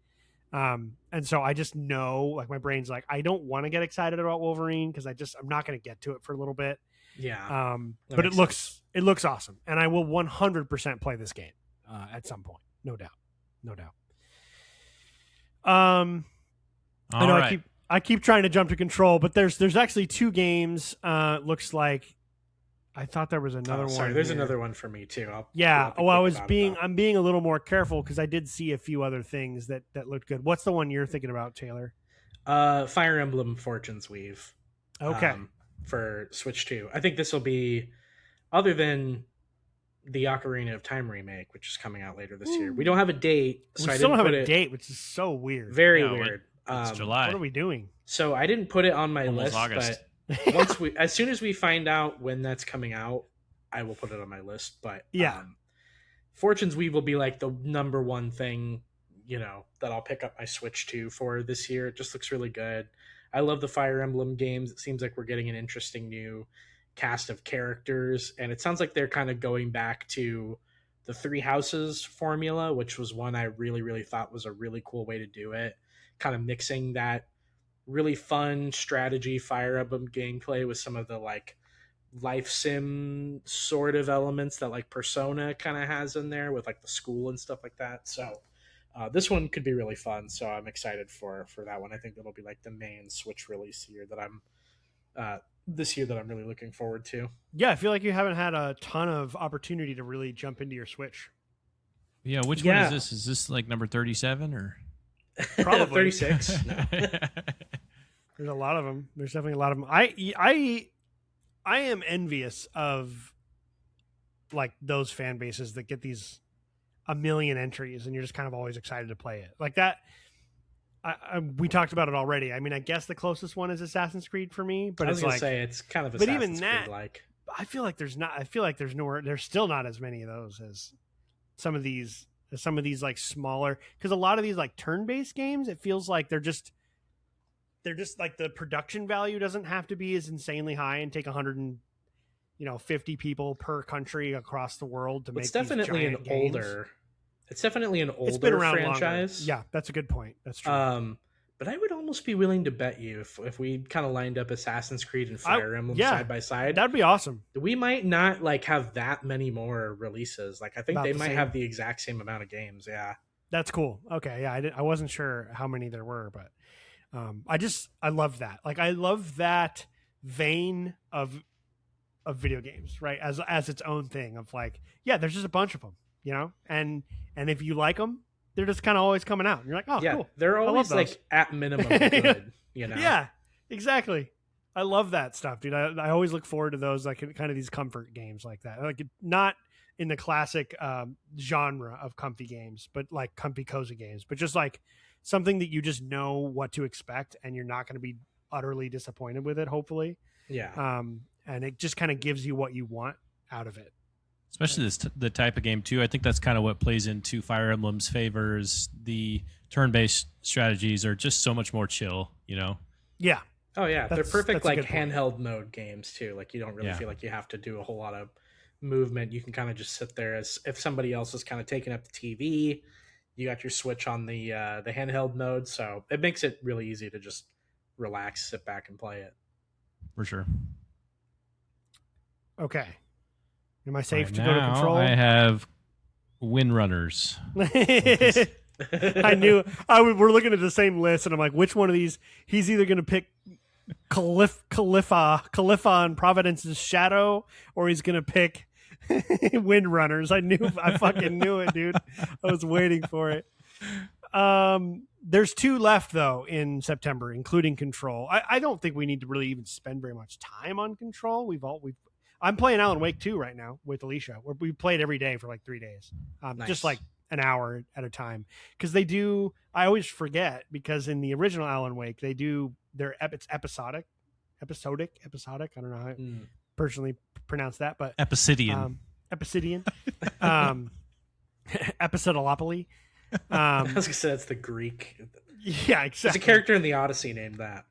And so I just know, like, my brain's like, I don't want to get excited about Wolverine because I'm not going to get to it for a little bit. Yeah. But it looks awesome, and I will 100% play this game at some point. No doubt. I know right. I keep trying to jump to Control, but there's actually 2 games. Looks like I thought there was another one. Sorry, there's another one for me too. I'm being a little more careful because I did see a few other things that looked good. What's the one you're thinking about, Taylor? Fire Emblem Fortune's Weave. Okay. For Switch 2. I think this will be, other than the Ocarina of Time remake, which is coming out later this year. We don't have a date. So we still don't have a date, which is so weird. Very weird. It's July. What are we doing? So I didn't put it on my Almost list, August. but as soon as we find out when that's coming out, I will put it on my list. But yeah, Fortune's Weave will be like the number one thing, that I'll pick up my Switch to for this year. It just looks really good. I love the Fire Emblem games. It seems like we're getting an interesting new cast of characters, and it sounds like they're kind of going back to the Three Houses formula, which was one I really, really thought was a really cool way to do it. Kind of mixing that really fun strategy Fire Emblem gameplay with some of the like life sim sort of elements that like Persona kind of has in there with like the school and stuff like that. So this one could be really fun. So I'm excited for that one. I think that'll be like the main Switch release here that I'm this year that I'm really looking forward to. Yeah, I feel like you haven't had a ton of opportunity to really jump into your Switch. Yeah, which one is this? Is this like number 37 or probably 36? No. There's a lot of them. There's definitely a lot of them. I am envious of like those fan bases that get these a million entries and you're just kind of always excited to play it like that. We talked about it already. I mean, I guess the closest one is Assassin's Creed for me, but I was it's gonna like, say it's kind of but Assassin's even that, Creed like. I feel like there's not. I feel like there's nowhere. There's still not as many of those as some of these like smaller. Because a lot of these like turn-based games, it feels like they're just like the production value doesn't have to be as insanely high and take 150 people per country across the world to make. It's definitely an games. older. It's definitely an older it's been around franchise. Longer. Yeah, that's a good point. That's true. But I would almost be willing to bet you if we kind of lined up Assassin's Creed and Fire Emblem side by side, that'd be awesome. We might not like have that many more releases. Like I think they might have the exact same amount of games. Yeah, that's cool. Okay, yeah, I wasn't sure how many there were, but I love that. Like I love that vein of video games, right? As its own thing of like, yeah, there's just a bunch of them, and if you like them, they're just kind of always coming out. And you're like, oh, yeah, cool. They're always like at minimum good, Yeah, exactly. I love that stuff, dude. I always look forward to those, like kind of these comfort games like that. Like not in the classic genre of comfy games, but like comfy cozy games, but just like something that you just know what to expect and you're not going to be utterly disappointed with it, hopefully. Yeah. And it just kind of gives you what you want out of it. Especially the type of game too. I think that's kind of what plays into Fire Emblem's favors. The turn-based strategies are just so much more chill, Yeah. Oh yeah, they're perfect like handheld mode games too. Like you don't really feel like you have to do a whole lot of movement. You can kind of just sit there as if somebody else is kind of taking up the TV. You got your Switch on the handheld mode, so it makes it really easy to just relax, sit back, and play it. For sure. Okay. Am I safe to go to Control? I have Windrunners. I knew we're looking at the same list, and I'm like, which one of these? He's either going to pick Khalifa and Providence's Shadow, or he's going to pick Windrunners. I fucking knew it, dude. I was waiting for it. There's 2 left though in September, including Control. I don't think we need to really even spend very much time on Control. I'm playing Alan Wake 2 right now with Alicia, where we played every day for like 3 days, nice. Just like an hour at a time. Because I always forget, because in the original Alan Wake, it's episodic. I don't know how I personally pronounce that, but Episidian. Episodolopoly. I was gonna say that's the Greek. Yeah, exactly. There's a character in the Odyssey named that.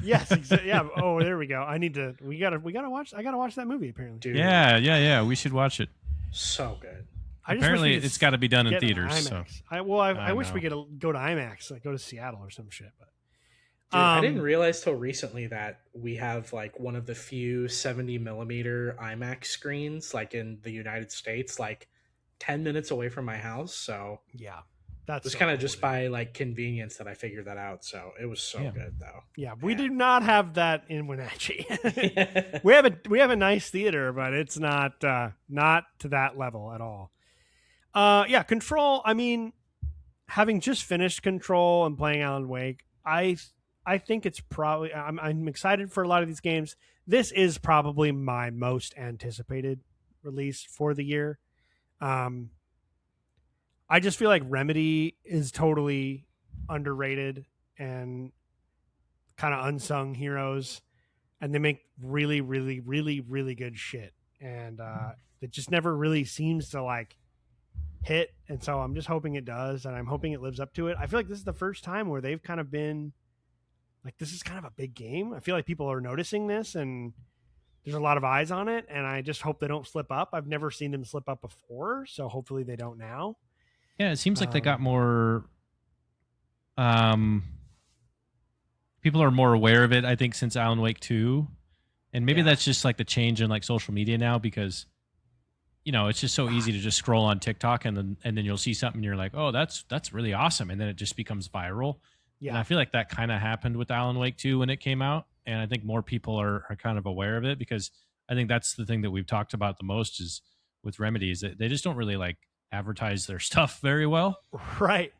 Yes, exactly. Yeah. Oh, there we go. I gotta watch. I gotta watch that movie. Apparently. Dude. Yeah. We should watch it. So good. Apparently, it's got to be done in theaters. So. I wish we could go to IMAX, like go to Seattle or some shit. But dude, I didn't realize till recently that we have like one of the few 70 millimeter IMAX screens, like in the United States, like 10 minutes away from my house. So yeah. It was kind of just by like convenience that I figured that out. So it was so good though. Yeah, we do not have that in Wenatchee. we have a nice theater, but it's not to that level at all. Control. I mean, having just finished Control and playing Alan Wake, I think it's probably I'm excited for a lot of these games. This is probably my most anticipated release for the year. I just feel like Remedy is totally underrated and kind of unsung heroes, and they make really, really, really, really good shit. and it just never really seems to like hit. And so I'm just hoping it does, and I'm hoping it lives up to it. I feel like this is the first time where they've kind of been like, this is kind of a big game. I feel like people are noticing this, and there's a lot of eyes on it, and I just hope they don't slip up. I've never seen them slip up before, so hopefully they don't now. Yeah, it seems like they got more. People are more aware of it, I think, since Alan Wake 2. And maybe that's just like the change in like social media now, because it's just so easy to just scroll on TikTok and then you'll see something and you're like, oh, that's really awesome, and then it just becomes viral. Yeah. And I feel like that kind of happened with Alan Wake 2 when it came out, and I think more people are kind of aware of it, because I think that's the thing that we've talked about the most is with Remedy, is that they just don't really like advertise their stuff very well. Right.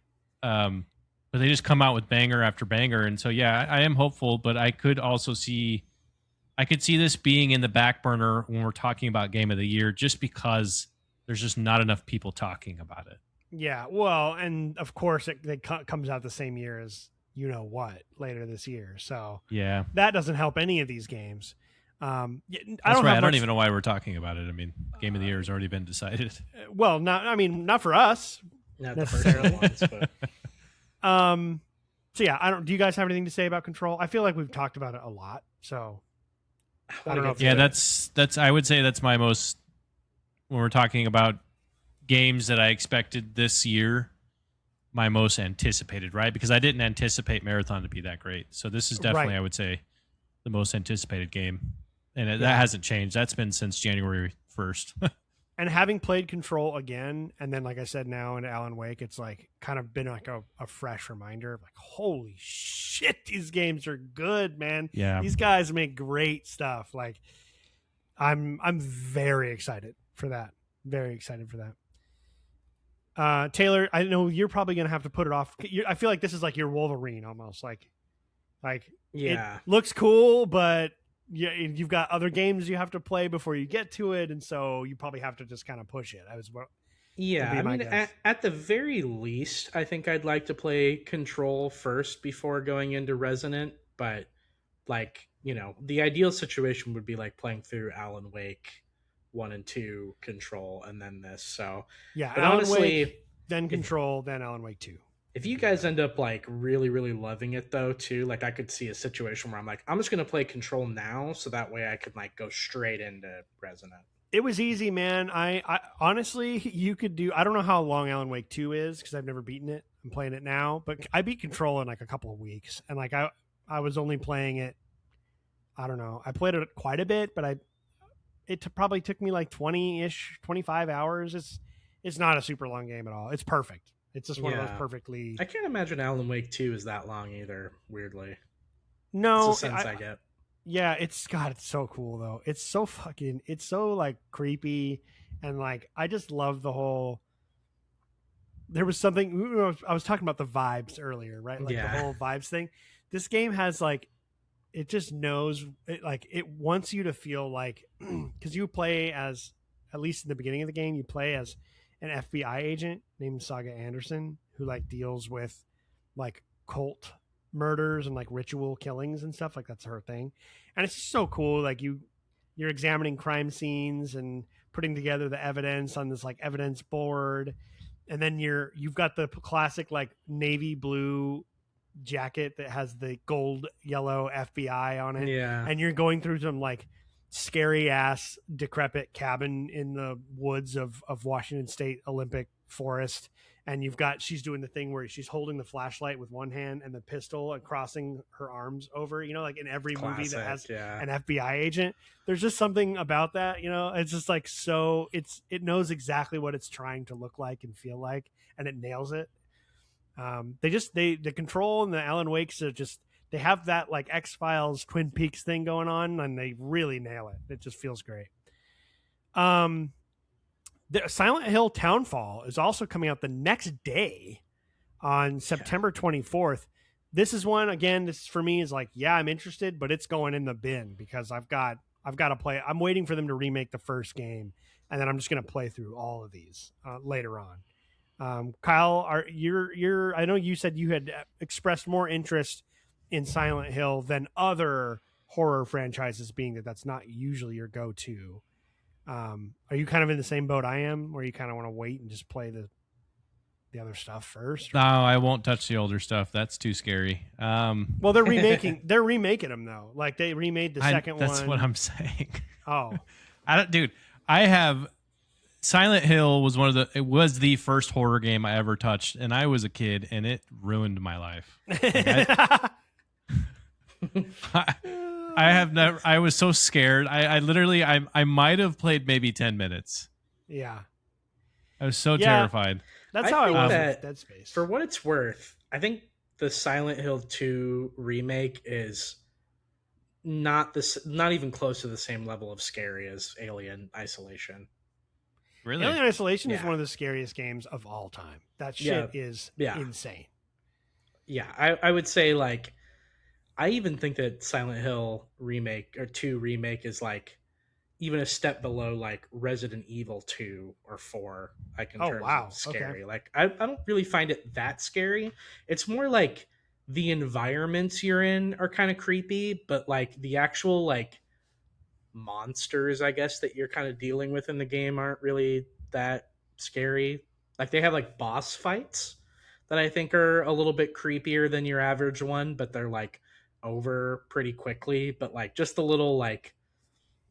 But they just come out with banger after banger. And so, yeah, I am hopeful, but I could also see this being in the back burner when we're talking about Game of the Year, just because there's just not enough people talking about it. Yeah, well, and of course it comes out the same year as later this year. So yeah, that doesn't help any of these games. I don't even know why we're talking about it. I mean, Game of the Year has already been decided. Well, not for us. Not necessarily. The first ones, but... So yeah, do you guys have anything to say about Control? I feel like we've talked about it a lot. So I don't know. Yeah, that's I would say that's my most, when we're talking about games that I expected this year, my most anticipated, right? Because I didn't anticipate Marathon to be that great. So this is definitely, I would say, the most anticipated game. And that hasn't changed. That's been since January 1st. And having played Control again, and then, like I said, now in Alan Wake, it's like kind of been like a fresh reminder of like, holy shit, these games are good, man. Yeah. These guys make great stuff. Like, I'm very excited for that. Very excited for that. Taylor, I know you're probably going to have to put it off. I feel like this is like your Wolverine almost. Like yeah, it looks cool, but you've got other games you have to play before you get to it, and so you probably have to just kind of push it. I mean, at the very least, I think I'd like to play Control first before going into Resonant. But like, the ideal situation would be like playing through Alan Wake 1 and 2, Control, and then this. So yeah, but Alan honestly, Wake, then Control, then Alan Wake 2. If you guys end up like really, really loving it though too, like I could see a situation where I'm like, I'm just gonna play Control now, so that way I could like go straight into Resonant. It was easy, man. I honestly, you could do. I don't know how long Alan Wake 2 is because I've never beaten it. I'm playing it now, but I beat Control in like a couple of weeks, and like I was only playing it. I don't know. I played it quite a bit, but it probably took me like 20-ish, 25 hours. It's not a super long game at all. It's perfect. It's just one of those perfectly... I can't imagine Alan Wake 2 is that long either, weirdly. No. It's the sense I get. Yeah, it's so cool, though. It's so, like, creepy, and, like, I just love the whole... There was something... I was talking about the vibes earlier, right? Like, the whole vibes thing. This game has, like... It just knows... It wants you to feel like... Because you play as... At least in the beginning of the game, you play as an FBI agent named Saga Anderson, who like deals with like cult murders and like ritual killings and stuff. Like that's her thing. And it's just so cool. Like you're examining crime scenes and putting together the evidence on this like evidence board. And then you've got the classic like navy blue jacket that has the gold yellow FBI on it. Yeah. And you're going through some like scary ass decrepit cabin in the woods of Washington State Olympic Forest, and she's doing the thing where she's holding the flashlight with one hand and the pistol and crossing her arms over, like in every movie that has an FBI agent. There's just something about that, it's just like, so it knows exactly what it's trying to look like and feel like, and it nails it. The Control and the Alan Wakes are just, they have that like X-Files Twin Peaks thing going on, and they really nail it. It just feels great. The Silent Hill Townfall is also coming out the next day on September 24th. This is one, again, this for me is like, yeah, I'm interested, but it's going in the bin because I've got to play. I'm waiting for them to remake the first game, and then I'm just going to play through all of these later on. Kyle, I know you said you had expressed more interest in Silent Hill than other horror franchises, being that's not usually your go-to. Are you kind of in the same boat I am, where you kind of want to wait and just play the other stuff first? No, I won't touch the older stuff. That's too scary. Well, they're remaking them though. Like they remade the second one. That's what I'm saying. Oh, I have Silent Hill was it was the first horror game I ever touched, and I was a kid, and it ruined my life. I have never. I was so scared. I literally. I might have played maybe 10 minutes. Yeah. I was so terrified. That's how I was with Dead Space. For what it's worth, I think the Silent Hill 2 remake is not even close to the same level of scary as Alien Isolation. Really? Alien Isolation is one of the scariest games of all time. That shit is insane. Yeah, I would say like I even think that Silent Hill remake or 2 remake is like even a step below like Resident Evil 2 or 4, like in terms of scary. Okay. Like I don't really find it that scary. It's more like the environments you're in are kind of creepy, but like the actual like monsters, I guess, that you're kind of dealing with in the game aren't really that scary. Like they have like boss fights that I think are a little bit creepier than your average one, but they're like over pretty quickly. But like just the little like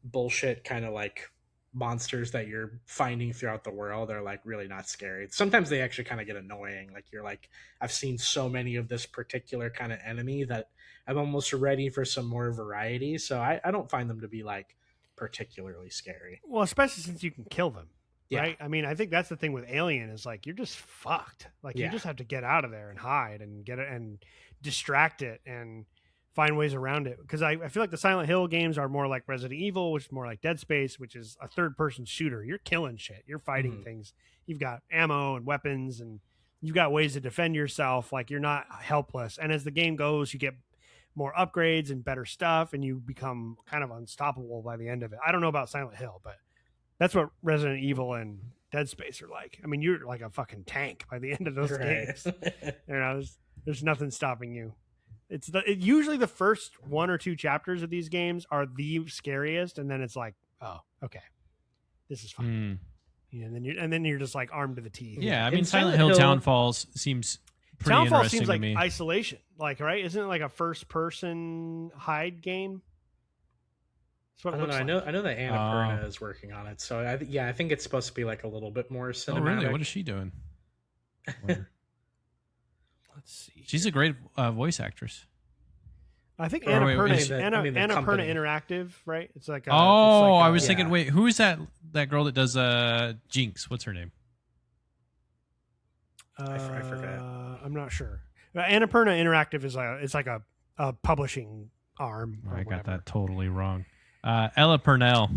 bullshit kind of like monsters that you're finding throughout the world are like really not scary. Sometimes they actually kind of get annoying. Like you're like, I've seen so many of this particular kind of enemy that I'm almost ready for some more variety. So I don't find them to be like particularly scary. Well, especially since you can kill them. Yeah. Right? I mean, I think that's the thing with Alien is like you're just fucked. Like you just have to get out of there and hide and get it and distract it and find ways around it. Because I feel like the Silent Hill games are more like Resident Evil, which is more like Dead Space, which is a third-person shooter. You're killing shit. You're fighting things. You've got ammo and weapons, and you've got ways to defend yourself. Like you're not helpless. And as the game goes, you get more upgrades and better stuff, and you become kind of unstoppable by the end of it. I don't know about Silent Hill, but that's what Resident Evil and Dead Space are like. I mean, you're like a fucking tank by the end of those games. There's nothing stopping you. It's usually the first 1 or 2 chapters of these games are the scariest, and then it's like, oh, okay, this is fine. Yeah, and then you're just like armed to the teeth. Yeah, I mean, Silent Hill Townfalls seems pretty interesting seems like to me. Isolation, like, right? Isn't it like a first-person hide game? I don't know. I know that Annapurna is working on it, so I think it's supposed to be like a little bit more cinematic. Oh, really? What is she doing? Let's see. She's a great voice actress. I think Annapurna Interactive, right? It's like I was thinking, wait, who is that girl that does Jinx? What's her name? I forget. I'm not sure. Annapurna Interactive is like a publishing arm. I got that totally wrong. Ella Purnell.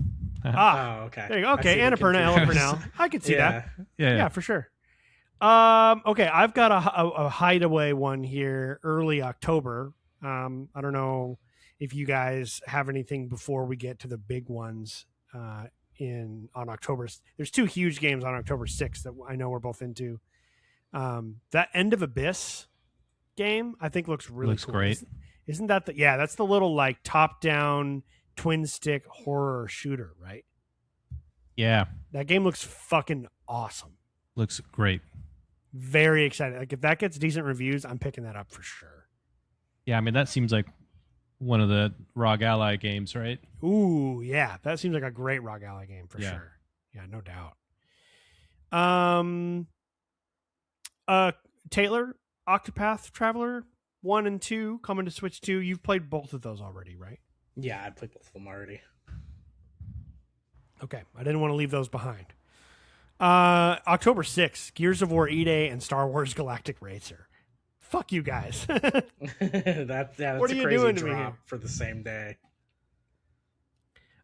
Okay. There you go. Okay, Annapurna, Ella Purnell. I could see that. Yeah, for sure. Okay, I've got a hideaway one here, early October. I don't know if you guys have anything before we get to the big ones on October. There's 2 huge games on October 6th that I know we're both into. That End of Abyss game, I think looks really cool. Great. Isn't that that's the little like top-down twin stick horror shooter, right? Yeah. That game looks fucking awesome. Looks great. Very excited. Like if that gets decent reviews, I'm picking that up for sure. Yeah, I mean that seems like one of the ROG Ally games, right? Ooh, yeah. That seems like a great ROG Ally game for sure. Yeah, no doubt. Taylor, Octopath Traveler 1 and 2 coming to Switch 2. You've played both of those already, right? Yeah, I played both of them already. Okay, I didn't want to leave those behind. October 6th, Gears of War E-Day and Star Wars Galactic Racer. Fuck you guys. That's what are you crazy doing to drop me for the same day.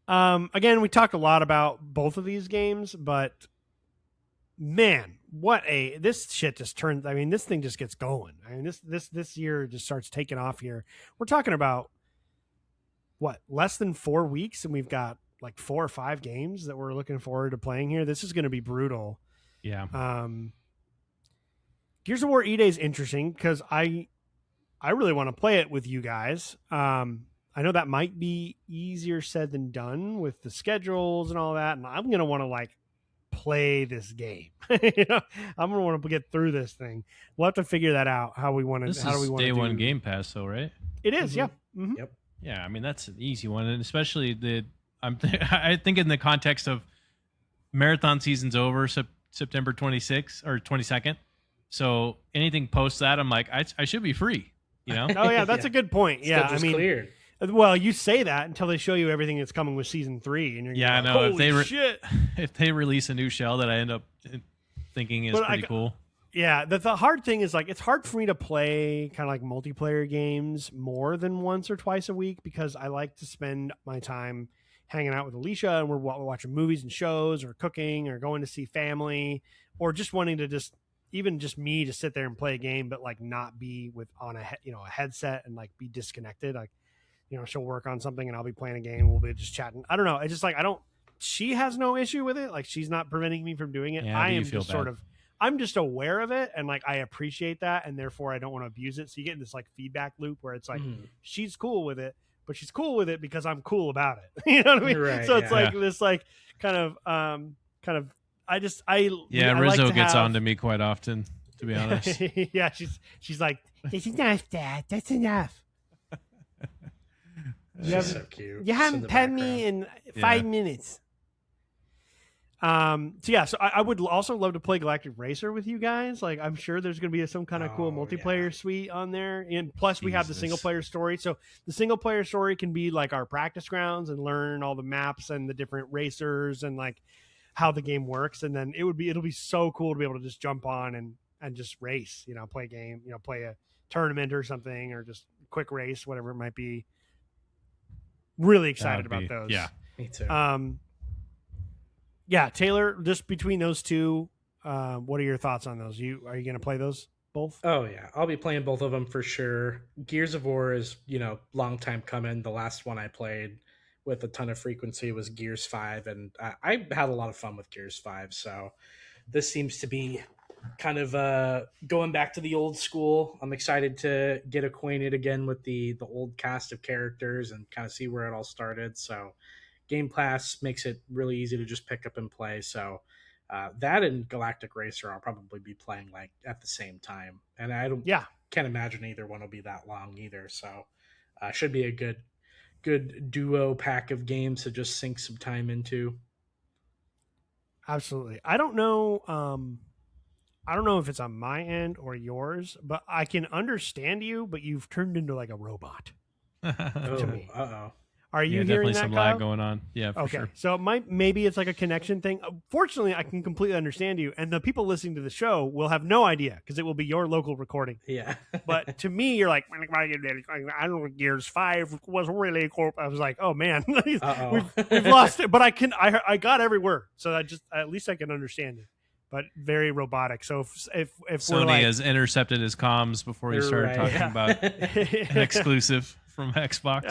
Again, we talked a lot about both of these games, but man, this shit just turns. I mean, this thing just gets going. I mean, this year just starts taking off here. We're talking about less than 4 weeks, and we've got like 4 or 5 games that we're looking forward to playing here. This is going to be brutal. Yeah. Gears of War E-Day is interesting because I really want to play it with you guys. I know that might be easier said than done with the schedules and all that. And I'm going to want to like play this game. You know, I'm going to want to get through this thing. We'll have to figure that out. How do we want to? This is day one Game Pass, though, right? It is. Yeah. Mm-hmm. Yep. Yeah. I mean, that's an easy one, and especially I think in the context of marathon season's over September 26th or 22nd. So anything post that, I'm like, I should be free. You know? Oh yeah, that's a good point. Yeah, I mean, cleared. Well, you say that until they show you everything that's coming with season 3, and you're I like, know. holy shit. If they release a new shell that I end up thinking is pretty cool. Yeah, the hard thing is like it's hard for me to play kind of like multiplayer games more than once or twice a week because I like to spend my time hanging out with Alicia and we're watching movies and shows or cooking or going to see family or just wanting to even just me to sit there and play a game, but like not be on a headset and like be disconnected. Like, you know, she'll work on something and I'll be playing a game. We'll be just chatting. I don't know. It's just like, she has no issue with it. Like she's not preventing me from doing it. Yeah, I am just I'm just aware of it. And like, I appreciate that. And therefore I don't want to abuse it. So you get in this like feedback loop where it's like, she's cool with it, but she's cool with it because I'm cool about it. You know what I mean? Right, so it's like this like kind of Rizzo gets on to me quite often, to be honest. Yeah, she's like, it's enough, Dad. That's enough. She's so cute. You haven't pet me in 5 minutes. So I would also love to play Galactic Racer with you guys. Like, I'm sure there's going to be some kind of cool multiplayer suite on there. And plus we have the single player story. So the single player story can be like our practice grounds and learn all the maps and the different racers and like how the game works. And then it'll be so cool to be able to just jump on and just race, you know, play a game, you know, play a tournament or something, or just a quick race, whatever it might be. Really excited about those. Yeah, me too. Yeah, Taylor, just between those two, what are your thoughts on those? Are you going to play those both? Oh yeah, I'll be playing both of them for sure. Gears of War is, you know, long time coming. The last one I played with a ton of frequency was Gears 5, and I had a lot of fun with Gears 5. So this seems to be kind of going back to the old school. I'm excited to get acquainted again with the old cast of characters and kind of see where it all started. So Game Pass makes it really easy to just pick up and play. So that and Galactic Racer I'll probably be playing like at the same time. And can't imagine either one will be that long either. So should be a good duo pack of games to just sink some time into. Absolutely. I don't know if it's on my end or yours, but I can understand you, but you've turned into like a robot to me. Uh-oh. Are you hearing definitely that, some Kyle? lag going on. Yeah, for sure. So maybe it's like a connection thing. Fortunately, I can completely understand you, and the people listening to the show will have no idea because it will be your local recording. Yeah. But to me, you're like, I don't know, Gears 5 was really cool. I was like, oh man, we've lost it. But I got every word, so at least I can understand it. But very robotic. So if Sony has intercepted his comms before he started talking about an exclusive from Xbox.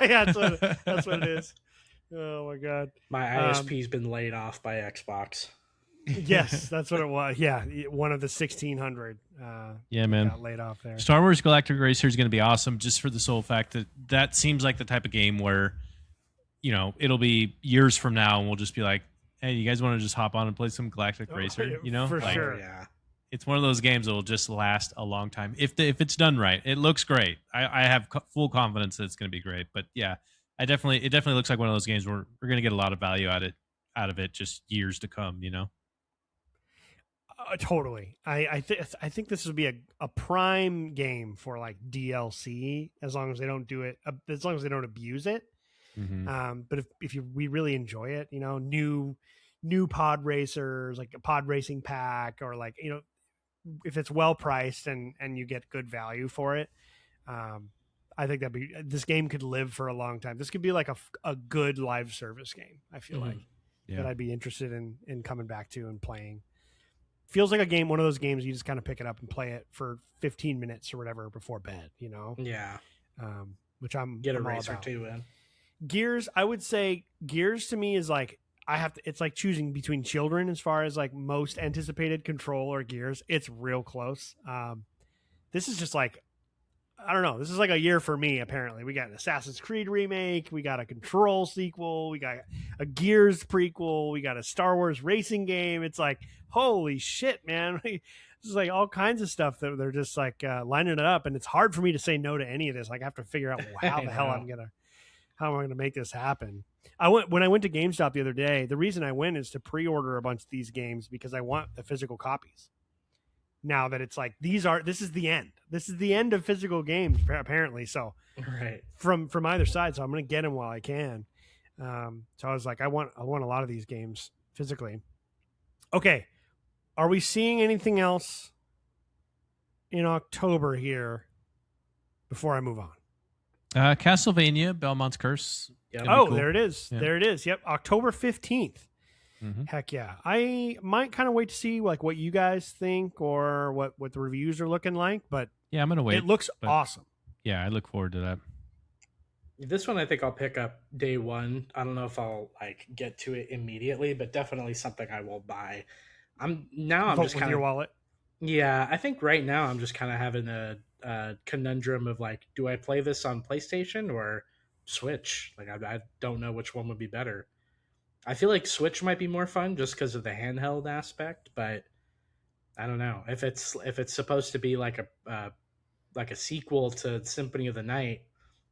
Yeah, that's what it is. Oh my god, my ISP's been laid off by Xbox. Yes, that's what it was. Yeah, one of the 1,600. Yeah, man, got laid off there. Star Wars Galactic Racer is going to be awesome, just for the sole fact that seems like the type of game where, you know, it'll be years from now, and we'll just be like, hey, you guys want to just hop on and play some Galactic Racer? You know, for sure. Yeah. It's one of those games that will just last a long time if it's done right. It looks great. I have full confidence that it's going to be great. But yeah, it definitely looks like one of those games where we're going to get a lot of value out of it just years to come. You know. Totally. I think this would be a prime game for like DLC as long as they don't do it, as long as they don't abuse it. Mm-hmm. But if we really enjoy it, you know, new pod racers, like a pod racing pack, or like, you know, if it's well priced and you get good value for it, I think this game could live for a long time. This could be like a good live service game. I feel like that I'd be interested in coming back to and playing. Feels like one of those games you just kind of pick it up and play it for 15 minutes or whatever before bed, you know? Yeah. Which I'm get a I'm race or two in. Gears, I would say Gears to me is like, it's like choosing between children as far as like most anticipated Control or Gears. It's real close. This is just like I don't know. This is like a year for me, apparently. We got an Assassin's Creed remake. We got a Control sequel. We got a Gears prequel. We got a Star Wars racing game. It's like, holy shit, man. This is like all kinds of stuff that they're just like lining it up. And it's hard for me to say no to any of this. Like, I have to figure out how the hell how am I going to make this happen? When I went to GameStop the other day, the reason I went is to pre-order a bunch of these games because I want the physical copies. Now that it's like this is the end. This is the end of physical games apparently. So right from either side, so I'm going to get them while I can. So I was like, I want a lot of these games physically. Okay, are we seeing anything else in October here before I move on? Castlevania, Belmont's Curse. Yep. Oh, cool. There it is. Yeah. There it is. Yep, October 15th. Mm-hmm. Heck yeah. I might kind of wait to see like what you guys think or what the reviews are looking like, but yeah, I'm going to wait. It looks awesome. Yeah, I look forward to that. This one I think I'll pick up day one. I don't know if I'll like get to it immediately, but definitely something I will buy. I'm just kind of your wallet. Yeah, I think right now I'm just kind of having a conundrum of like, do I play this on PlayStation or Switch? Like I don't know which one would be better. I feel like Switch might be more fun just because of the handheld aspect, but I don't know if it's supposed to be like a sequel to Symphony of the Night.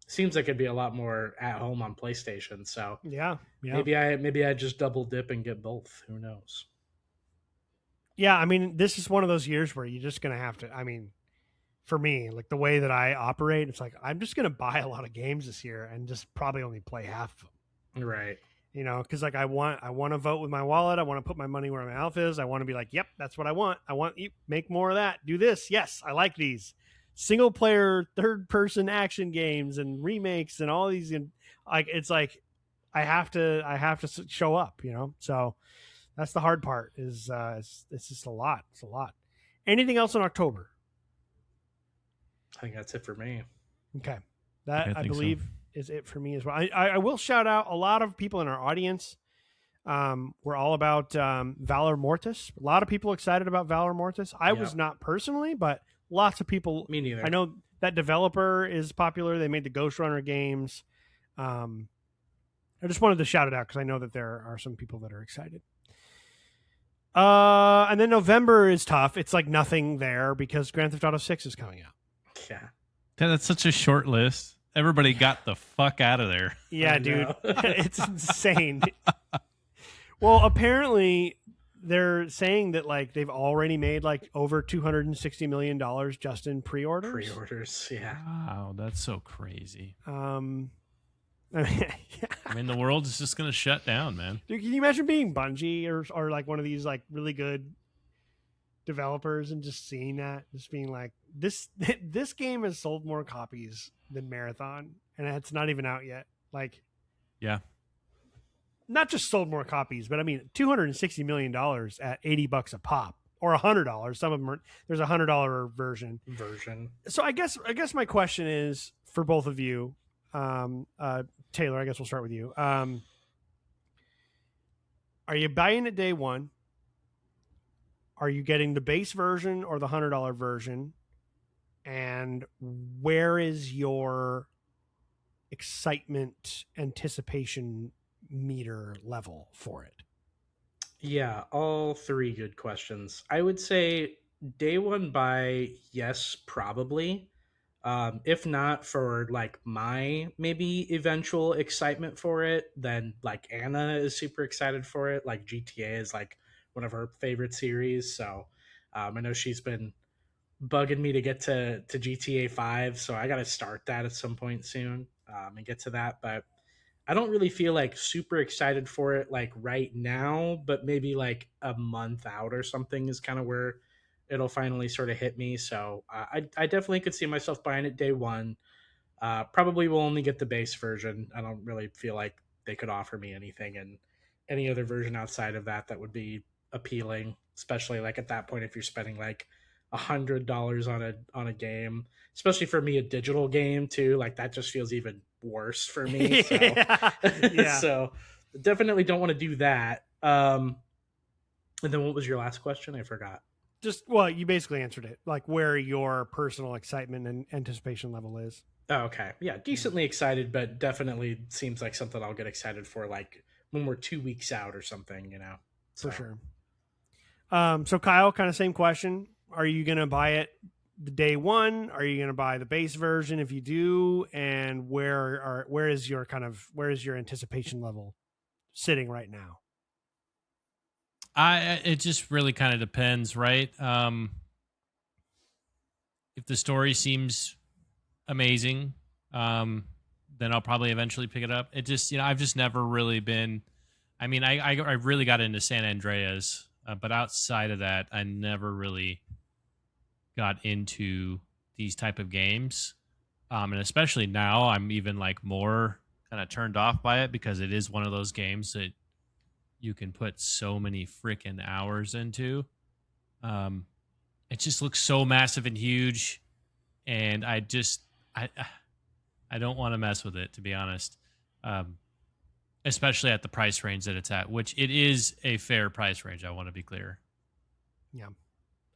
Seems like it'd be a lot more at home on PlayStation. So yeah. maybe I just double dip and get both. Who knows? Yeah, I mean, this is one of those years where you're just gonna have to. I mean, for me, like the way that I operate, it's like I'm just gonna buy a lot of games this year and just probably only play half of them. Right. You know, because like I want to vote with my wallet. I want to put my money where my mouth is. I want to be like, yep, that's what I want. I want you make more of that. Do this. Yes, I like these single player, third person action games and remakes and all these. And like it's like I have to show up. You know, so that's the hard part. Is it's just a lot. It's a lot. Anything else in October? I think that's it for me. Okay, that I believe. So. Is it for me as well. I will shout out a lot of people in our audience. We're all about Valor Mortis. A lot of people excited about Valor Mortis. I was not personally, but lots of people. Me neither. I know that developer is popular. They made the Ghost Runner games. I just wanted to shout it out because I know that there are some people that are excited. And then November is tough. It's like nothing there because Grand Theft Auto 6 is coming out. Yeah. That's such a short list. Everybody got the fuck out of there. Yeah, dude. It's insane. Well, apparently they're saying that like they've already made like over $260 million just in pre-orders. Pre-orders, yeah. Wow, that's so crazy. I mean, the world is just going to shut down, man. Dude, can you imagine being Bungie or like one of these like really good developers and just seeing that, just being like, this game has sold more copies than Marathon, and it's not even out yet. Like, yeah, not just sold more copies, but I mean, $260 million at $80 a pop or $100. Some of them there's a $100 version. So I guess my question is for both of you, Taylor. I guess we'll start with you. Are you buying it day one? Are you getting the base version or the $100 version? And where is your excitement, anticipation meter level for it? Yeah, all three good questions. I would say day one buy, yes, probably. If not for like my maybe eventual excitement for it, then like Anna is super excited for it. Like GTA is like one of her favorite series. So I know she's been bugging me to get to GTA 5, so I got to start that at some point soon and get to that. But I don't really feel like super excited for it like right now, but maybe like a month out or something is kind of where it'll finally sort of hit me. So I definitely could see myself buying it day one. Probably will only get the base version. I don't really feel like they could offer me anything, and any other version outside of that would be appealing, especially like at that point if you're spending like $100 on a game, especially for me a digital game too, like that just feels even worse for me. So, yeah. So definitely don't want to do that. And then what was your last question? I forgot. Well, you basically answered it. Like where your personal excitement and anticipation level is. Oh, okay. Yeah, decently excited, but definitely seems like something I'll get excited for, like when we're 2 weeks out or something, For sure. So Kyle, kind of same question. Are you going to buy it the day one? Are you going to buy the base version if you do? And where is your anticipation level sitting right now? It just really kind of depends, right? If the story seems amazing, then I'll probably eventually pick it up. It just, I've just never really been. I mean, I really got into San Andreas, but outside of that, I never really got into these type of games. And especially now, I'm even like more kind of turned off by it because it is one of those games that you can put so many freaking hours into. It just looks so massive and huge, and I don't want to mess with it, to be honest. Especially at the price range that it's at, which it is a fair price range. I want to be clear. Yeah.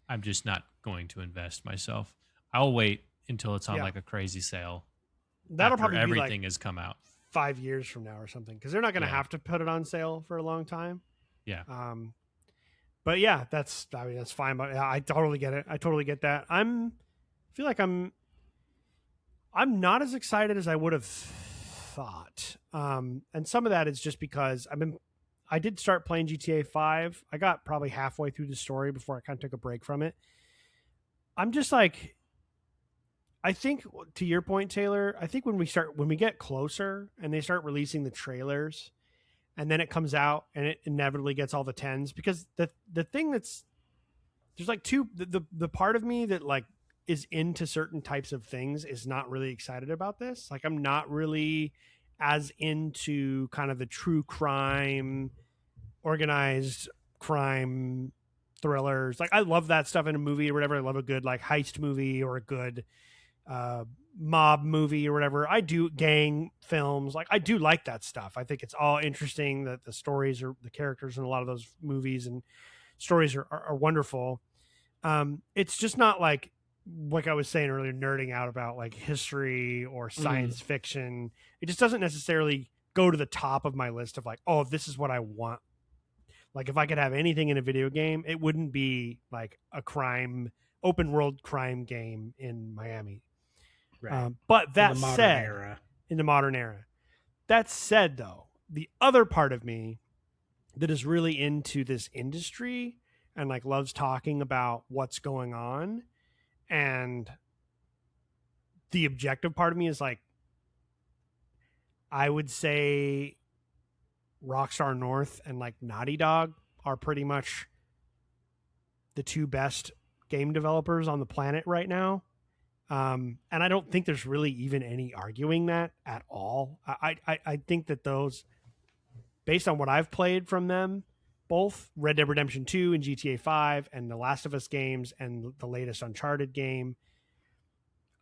I'm just not going to invest myself. I'll wait until it's on like a crazy sale. That'll probably everything be has come out 5 years from now or something, because they're not going to have to put it on sale for a long time. Yeah. But yeah, that's fine. But I totally get it. I totally get that. I feel like I'm not as excited as I would have thought. And some of that is just because I did start playing GTA 5. I got probably halfway through the story before I kind of took a break from it. I'm just like, I think to your point, Taylor, I think when we get closer and they start releasing the trailers and then it comes out and it inevitably gets all the 10s, because the thing there's like the part of me that like is into certain types of things is not really excited about this. Like I'm not really as into kind of the true crime, organized crime thrillers. Like I love that stuff in a movie or whatever. I love a good like heist movie or a good mob movie or whatever. I do gang films. Like I do like that stuff. I think it's all interesting, that the stories or the characters in a lot of those movies and stories are wonderful. It's just not like I was saying earlier, nerding out about like history or science fiction. It just doesn't necessarily go to the top of my list of like, oh, this is what I want. Like if I could have anything in a video game, it wouldn't be like a open world crime game in Miami. Right. But that in the modern era, that said though, the other part of me that is really into this industry and like loves talking about what's going on, and the objective part of me is like, I would say Rockstar North and like Naughty Dog are pretty much the two best game developers on the planet right now. And I don't think there's really even any arguing that at all. I think that those, based on what I've played from them, both Red Dead Redemption 2 and GTA 5 and the Last of Us games and the latest Uncharted game,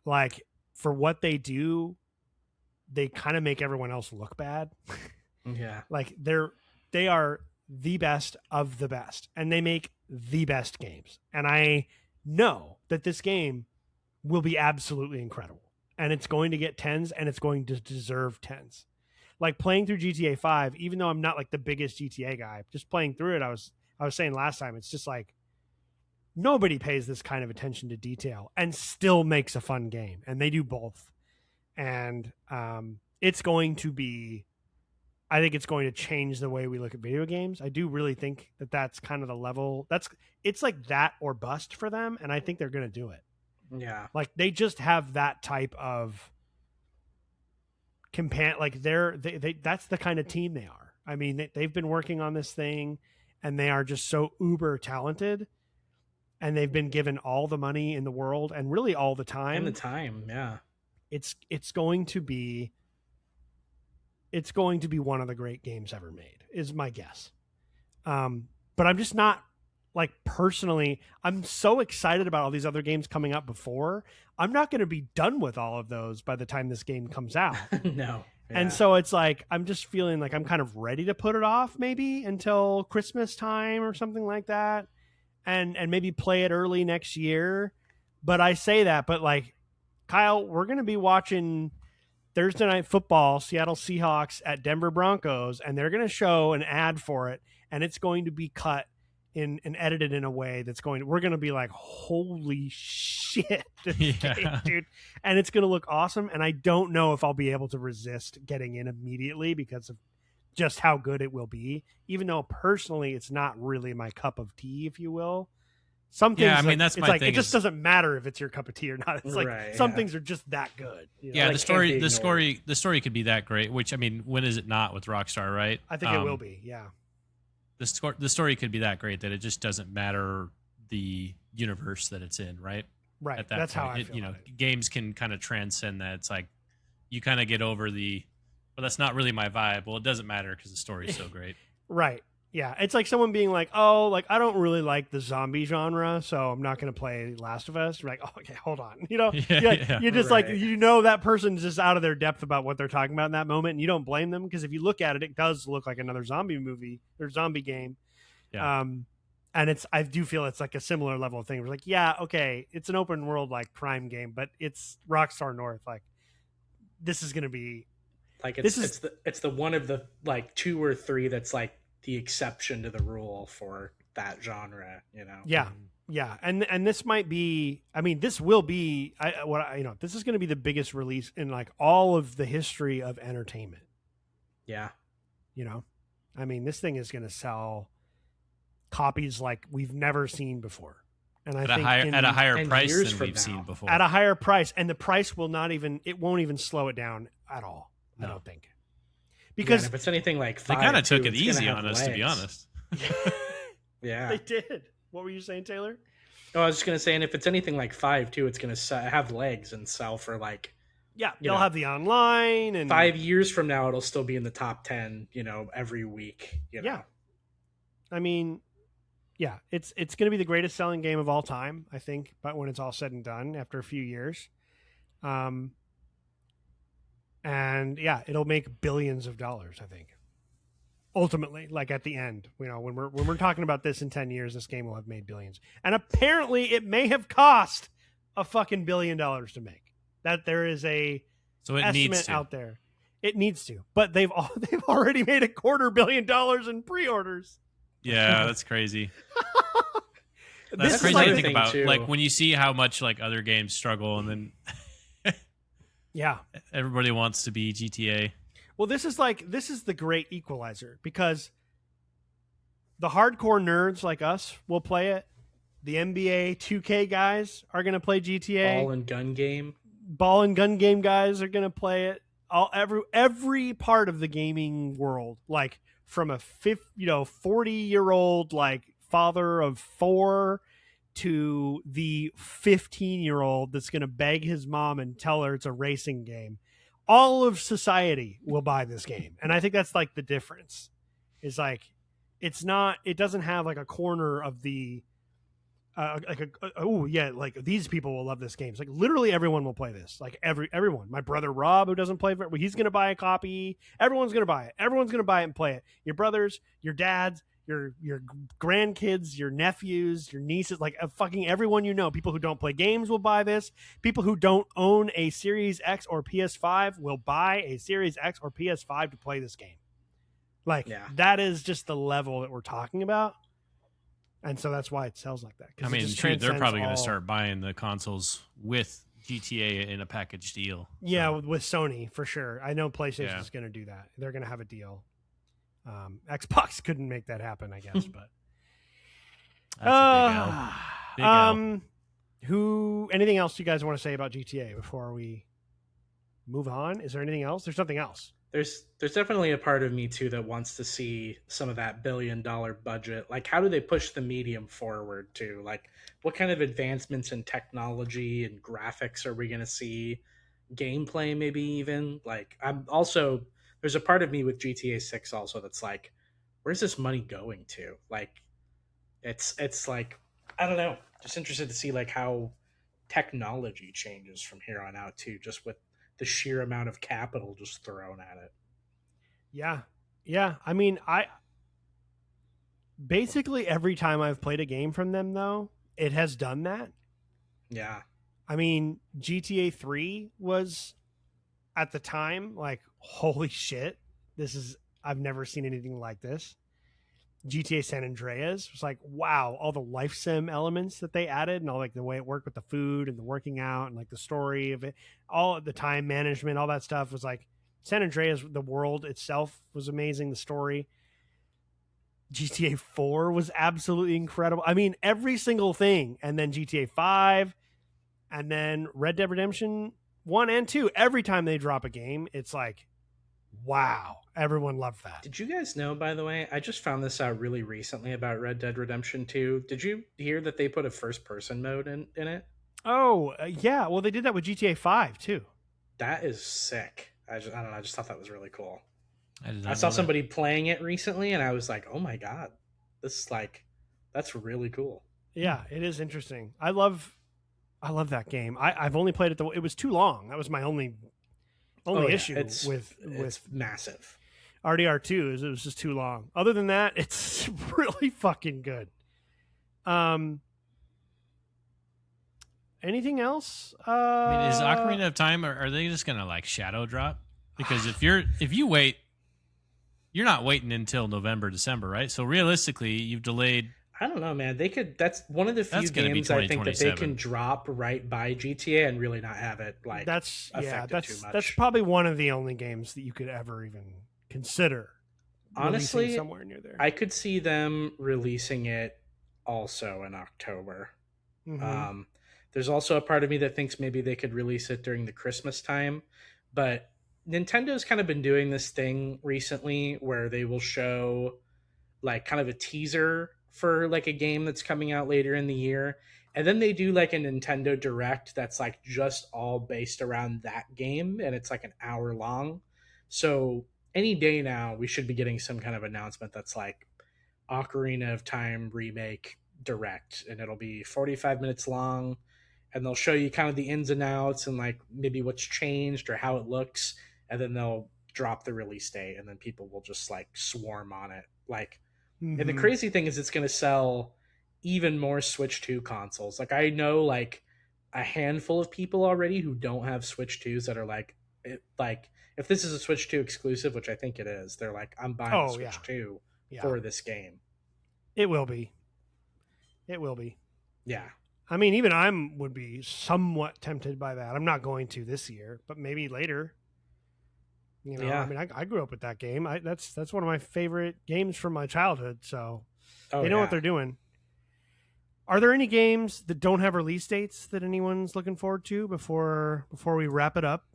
like for what they do, they kind of make everyone else look bad. Yeah. Like they are the best of the best, and they make the best games. And I know that this game will be absolutely incredible, and it's going to get 10s, and it's going to deserve 10s. Like playing through GTA 5, even though I'm not like the biggest GTA guy, just playing through it, I was saying last time, it's just like nobody pays this kind of attention to detail and still makes a fun game, and they do both. And it's going to be, I think it's going to change the way we look at video games. I do really think that that's kind of the level. It's like that or bust for them, and I think they're going to do it. Yeah. Like they just have that type of like they that's the kind of team they are. I mean, they've been working on this thing, and they are just so uber talented, and they've been given all the money in the world and really all the time. Yeah. It's going to be one of the great games ever made, is my guess. But I'm just not, like, personally, I'm so excited about all these other games coming up before. I'm not going to be done with all of those by the time this game comes out. No. Yeah. And so it's like, I'm just feeling like I'm kind of ready to put it off maybe until Christmas time or something like that. and maybe play it early next year. But I say that, but like, Kyle, we're going to be watching Thursday Night Football, Seattle Seahawks at Denver Broncos, and they're going to show an ad for it, and it's going to be cut in and edited in a way that's we're going to be like, holy shit, game, dude. And it's going to look awesome. And I don't know if I'll be able to resist getting in immediately because of just how good it will be, even though personally it's not really my cup of tea, if you will. Some things, I mean, that's my thing. It just doesn't matter if it's your cup of tea or not. It's like some things are just that good. You know? Yeah, like the story could be that great. Which, I mean, when is it not with Rockstar, right? I think it will be. Yeah, the story could be that great that it just doesn't matter the universe that it's in, right? Right. At that that's point, how I feel. You know, games can kind of transcend that. It's like you kind of get over but that's not really my vibe. Well, it doesn't matter because the story is so great. Right. Yeah, it's like someone being like, "Oh, like I don't really like the zombie genre, so I'm not going to play Last of Us." You're like, "Oh, okay, hold on." You know, you're just like, that person's just out of their depth about what they're talking about in that moment, and you don't blame them because if you look at it, it does look like another zombie movie or zombie game. Yeah. And I do feel it's like a similar level of thing. We're like, yeah, okay, it's an open world like crime game, but it's Rockstar North. Like, this is going to be like it's the one of the like 2 or 3 that's like the exception to the rule for that genre, you know? Yeah. And this might be, I mean, this will be, this is going to be the biggest release in like all of the history of entertainment. Yeah. You know, I mean, this thing is going to sell copies like we've never seen before. And at a higher price than we've seen before. At a higher price. And the price won't even slow it down at all. No. I don't think. Because if it's anything like 5, they kind of took it easy on us, to be honest. Yeah, they did. What were you saying, Taylor? Oh, I was just gonna say, and if it's anything like 5 too, it's gonna have legs and sell for like. Yeah, they'll have the online, and 5 years from now, it'll still be in the top 10. You know, every week. You know? Yeah, I mean, yeah, it's gonna be the greatest selling game of all time, I think. But when it's all said and done, after a few years, and yeah, it'll make billions of dollars, I think. Ultimately, like at the end, you know, when we're talking about this in 10 years, this game will have made billions. And apparently it may have cost a fucking $1 billion to make. That there is a estimate out there. It needs to. But they've already made $250 million in pre-orders. Yeah, that's crazy. That's crazy to think about. Too. Like when you see how much like other games struggle and then yeah, everybody wants to be GTA. Well, this is the great equalizer because the hardcore nerds like us will play it. The NBA 2K guys are going to play GTA. Ball and gun game guys are going to play it. Every part of the gaming world, like from a 40-year-old like father of 4 to the 15-year-old that's going to beg his mom and tell her it's a racing game. All of society will buy this game. And I think that's like the difference is like, it doesn't have like a corner of the, like these people will love this game. It's like literally everyone will play this. Like everyone, my brother, Rob, who doesn't play, he's going to buy a copy. Everyone's going to buy it. Everyone's going to buy it and play it. Your brothers, your dads, your grandkids, your nephews, your nieces, like fucking everyone you know. People who don't play games will buy this. People who don't own a Series X or PS5 will buy a Series X or PS5 to play this game. Like, that is just the level that we're talking about. And so that's why it sells like that. I mean, true, they're probably going to start buying the consoles with GTA in a package deal. Yeah, with Sony, for sure. I know PlayStation is going to do that. They're going to have a deal. Xbox couldn't make that happen, I guess, but that's a big L. Anything else you guys want to say about GTA before we move on? Is there anything else? There's nothing else. There's definitely a part of me too that wants to see some of that $1 billion budget. Like, how do they push the medium forward too? Like, what kind of advancements in technology and graphics are we going to see? Gameplay, maybe even. Like, there's a part of me with GTA 6 also that's like, where's this money going to? Like, it's like, I don't know. Just interested to see like how technology changes from here on out too, just with the sheer amount of capital just thrown at it. Yeah. I mean, Basically every time I've played a game from them, though, it has done that. Yeah. I mean, GTA 3 was at the time like, holy shit, I've never seen anything like this. GTA San Andreas was like, wow, all the life sim elements that they added and all like the way it worked with the food and the working out and like the story of it, all the time management, all that stuff was like San Andreas. The world itself was amazing. The story. GTA 4 was absolutely incredible. I mean, every single thing. And then GTA 5 and then Red Dead Redemption 1 and 2. Every time they drop a game, it's like, wow, everyone loved that. Did you guys know, by the way, I just found this out really recently about Red Dead Redemption 2. Did you hear that they put a first-person mode in it? Oh, yeah. Well, they did that with GTA 5, too. That is sick. I don't know. I just thought that was really cool. I saw somebody playing it recently, and I was like, oh my God, this is like, that's really cool. Yeah, it is interesting. I love that game. I've only played it. It was too long. That was my only issue with massive. RDR2 is it was just too long. Other than that, it's really fucking good. Anything else? I mean, is Ocarina of Time, are they just gonna like shadow drop? Because if you wait, you're not waiting until November, December, right? So realistically, you've delayed. I don't know, man. They could. That's one of the few games I think that they can drop right by GTA and really not have it like that's too much. That's probably one of the only games that you could ever even consider. Honestly, somewhere near there, I could see them releasing it also in October. Mm-hmm. There's also a part of me that thinks maybe they could release it during the Christmas time, but Nintendo's kind of been doing this thing recently where they will show like kind of a teaser for like a game that's coming out later in the year, and then they do like a Nintendo Direct that's like just all based around that game, and it's like an hour long. So any day now we should be getting some kind of announcement that's like Ocarina of Time remake Direct, and it'll be 45 minutes long, and they'll show you kind of the ins and outs and like maybe what's changed or how it looks, and then they'll drop the release date, and then people will just like swarm on it. Like, mm-hmm. And the crazy thing is it's going to sell even more Switch 2 consoles. Like, I know like a handful of people already who don't have Switch 2s that are like if this is a Switch 2 exclusive, which I think it is, they're like, I'm buying a Switch 2 for this game. It will be. Yeah. I mean, even I would be somewhat tempted by that. I'm not going to this year, but maybe later. You know, yeah. I mean, I grew up with that game. That's one of my favorite games from my childhood. So they know what they're doing. Are there any games that don't have release dates that anyone's looking forward to before we wrap it up?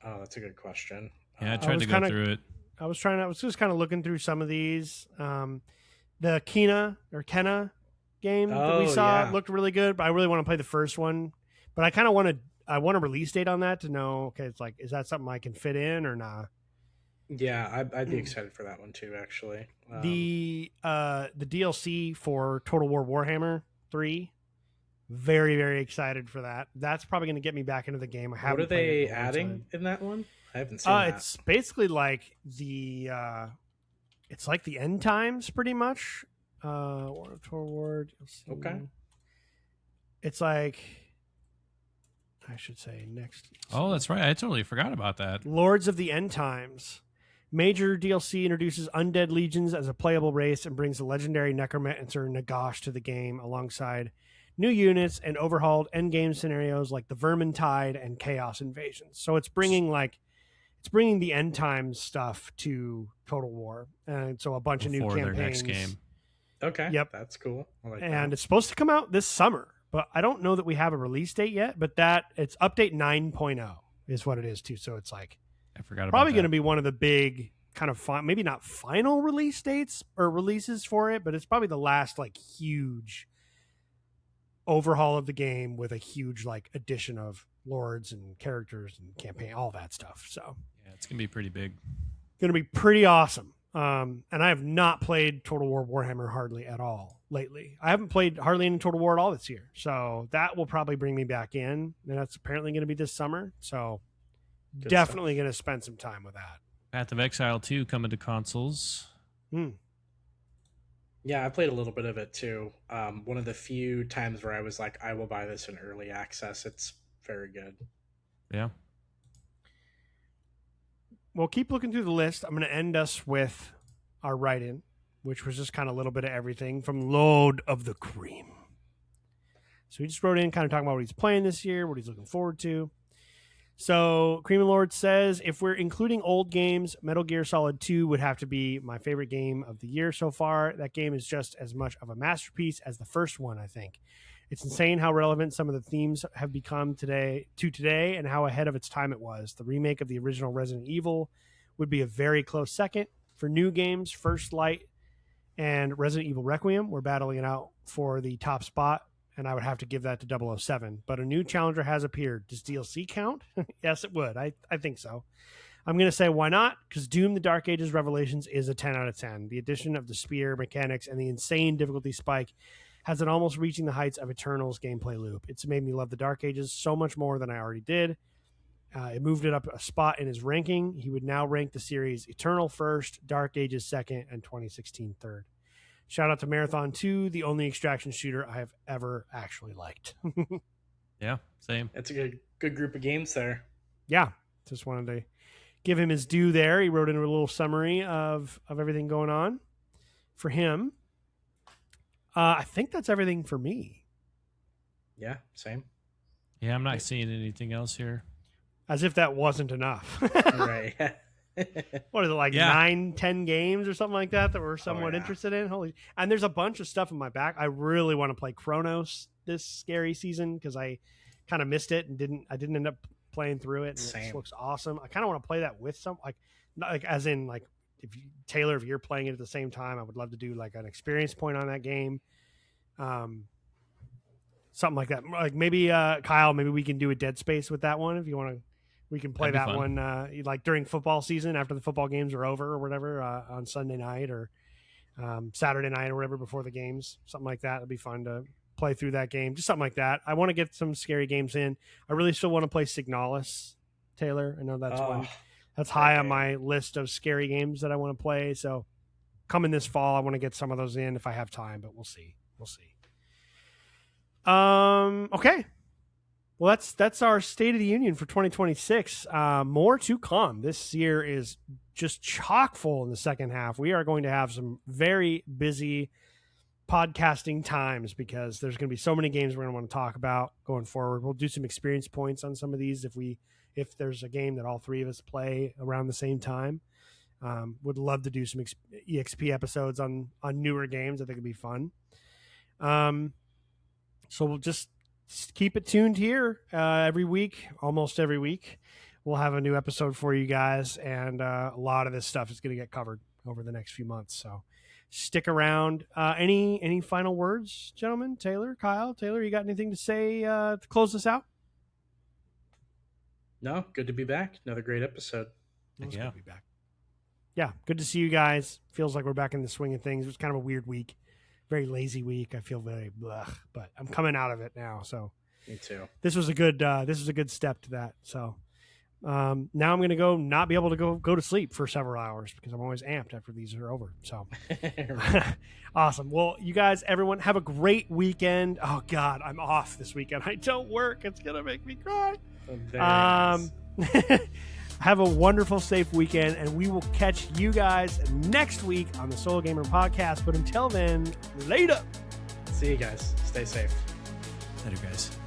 Oh, that's a good question. Yeah, I tried to go through it. I was just kind of looking through some of these. The Kenna game that we saw looked really good, but I really want to play the first one. But I kind of want a release date on that to know, okay, it's like, is that something I can fit in or not? Yeah, I'd be excited for that one too, actually. The DLC for Total War Warhammer 3, very, very excited for that. That's probably going to get me back into the game. What are they adding in that one? I haven't seen that. It's basically like it's like the end times, pretty much. Total War DLC. Okay. It's like, I should say next. Oh, that's right. I totally forgot about that. Lords of the End Times. Major DLC introduces undead legions as a playable race and brings the legendary necromancer Nagash to the game alongside new units and overhauled endgame scenarios like the Vermintide and Chaos Invasions. So it's bringing the end times stuff to Total War, and so a bunch of new campaigns. Their next game. Okay. Yep. That's cool. I like and that. It's supposed to come out this summer, but I don't know that we have a release date yet. But it's update 9.0 is what it is too. So it's like, I forgot about probably going to be one of the big kind of maybe not final release dates or releases for it, but it's probably the last like huge overhaul of the game with a huge like addition of lords and characters and campaign, all that stuff. So yeah, it's gonna be pretty big. Going to be pretty awesome. And I have not played Total War Warhammer hardly at all lately. I haven't played hardly any Total War at all this year. So that will probably bring me back in. And that's apparently going to be this summer. So good definitely going to spend some time with that. Path of Exile 2 coming to consoles. Yeah, I played a little bit of it too. One of the few times where I was like, I will buy this in early access. It's very good. Yeah. Well, keep looking through the list. I'm going to end us with our write-in, which was just kind of a little bit of everything from Lord of the Cream. So he just wrote in kind of talking about what he's playing this year, what he's looking forward to. So Cream and Lord says, if we're including old games, Metal Gear Solid 2 would have to be my favorite game of the year so far. That game is just as much of a masterpiece as the first one, I think. It's insane how relevant some of the themes have become today and how ahead of its time it was. The remake of the original Resident Evil would be a very close second. For new games, First Light and Resident Evil Requiem were battling it out for the top spot, and I would have to give that to 007. But a new challenger has appeared. Does DLC count? Yes, it would. I think so. I'm going to say why not? Because Doom the Dark Ages Revelations is a 10 out of 10. The addition of the spear mechanics and the insane difficulty spike has it almost reaching the heights of Eternal's gameplay loop. It's made me love the Dark Ages so much more than I already did. It moved it up a spot in his ranking. He would now rank the series Eternal first, Dark Ages second, and 2016 third. Shout out to Marathon 2, the only extraction shooter I have ever actually liked. Yeah, same. It's a good group of games there. Yeah, just wanted to give him his due there. He wrote in a little summary of everything going on for him. I think that's everything for me. Yeah, same. Yeah, I'm not seeing anything else here. As if that wasn't enough. Right. What is it, like 9-10 games or something like that we're somewhat interested in? And there's a bunch of stuff in my back. I really want to play Chronos this scary season because I kind of missed it and I didn't end up playing through it. And it just looks awesome. I kind of want to play that with some as in Taylor, if you're playing it at the same time, I would love to do like an experience point on that game. Something like that. Like maybe Kyle, maybe we can do a Dead Space with that one if you want to. We can play that one like during football season after the football games are over or whatever on Sunday night or Saturday night or whatever before the games. Something like that. It'd be fun to play through that game. Just something like that. I want to get some scary games in. I really still want to play Signalis, Taylor. I know that's one that's high on my list of scary games that I want to play. So coming this fall, I want to get some of those in if I have time, but we'll see. Okay. Well, that's our State of the Union for 2026. More to come. This year is just chock full in the second half. We are going to have some very busy podcasting times because there's going to be so many games we're going to want to talk about going forward. We'll do some experience points on some of these if there's a game that all three of us play around the same time. Would love to do some EXP episodes on newer games. I think it'd be fun. So we'll just keep it tuned here almost every week. We'll have a new episode for you guys, and a lot of this stuff is going to get covered over the next few months. So stick around. Any final words, gentlemen? Kyle, Taylor, you got anything to say to close this out? No, good to be back. Another great episode. Good to be back. Yeah, good to see you guys. Feels like we're back in the swing of things. It was kind of a weird week. Very lazy week. I feel very blah, but I'm coming out of it now. So me too. This was a good step to that. So now I'm going to not be able to go to sleep for several hours because I'm always amped after these are over. So awesome. Well, you guys, everyone have a great weekend. Oh God, I'm off this weekend. I don't work. It's going to make me cry. Nice. Have a wonderful, safe weekend, and we will catch you guys next week on the Solo Gamer Podcast. But until then, later. See you guys. Stay safe. Later, guys.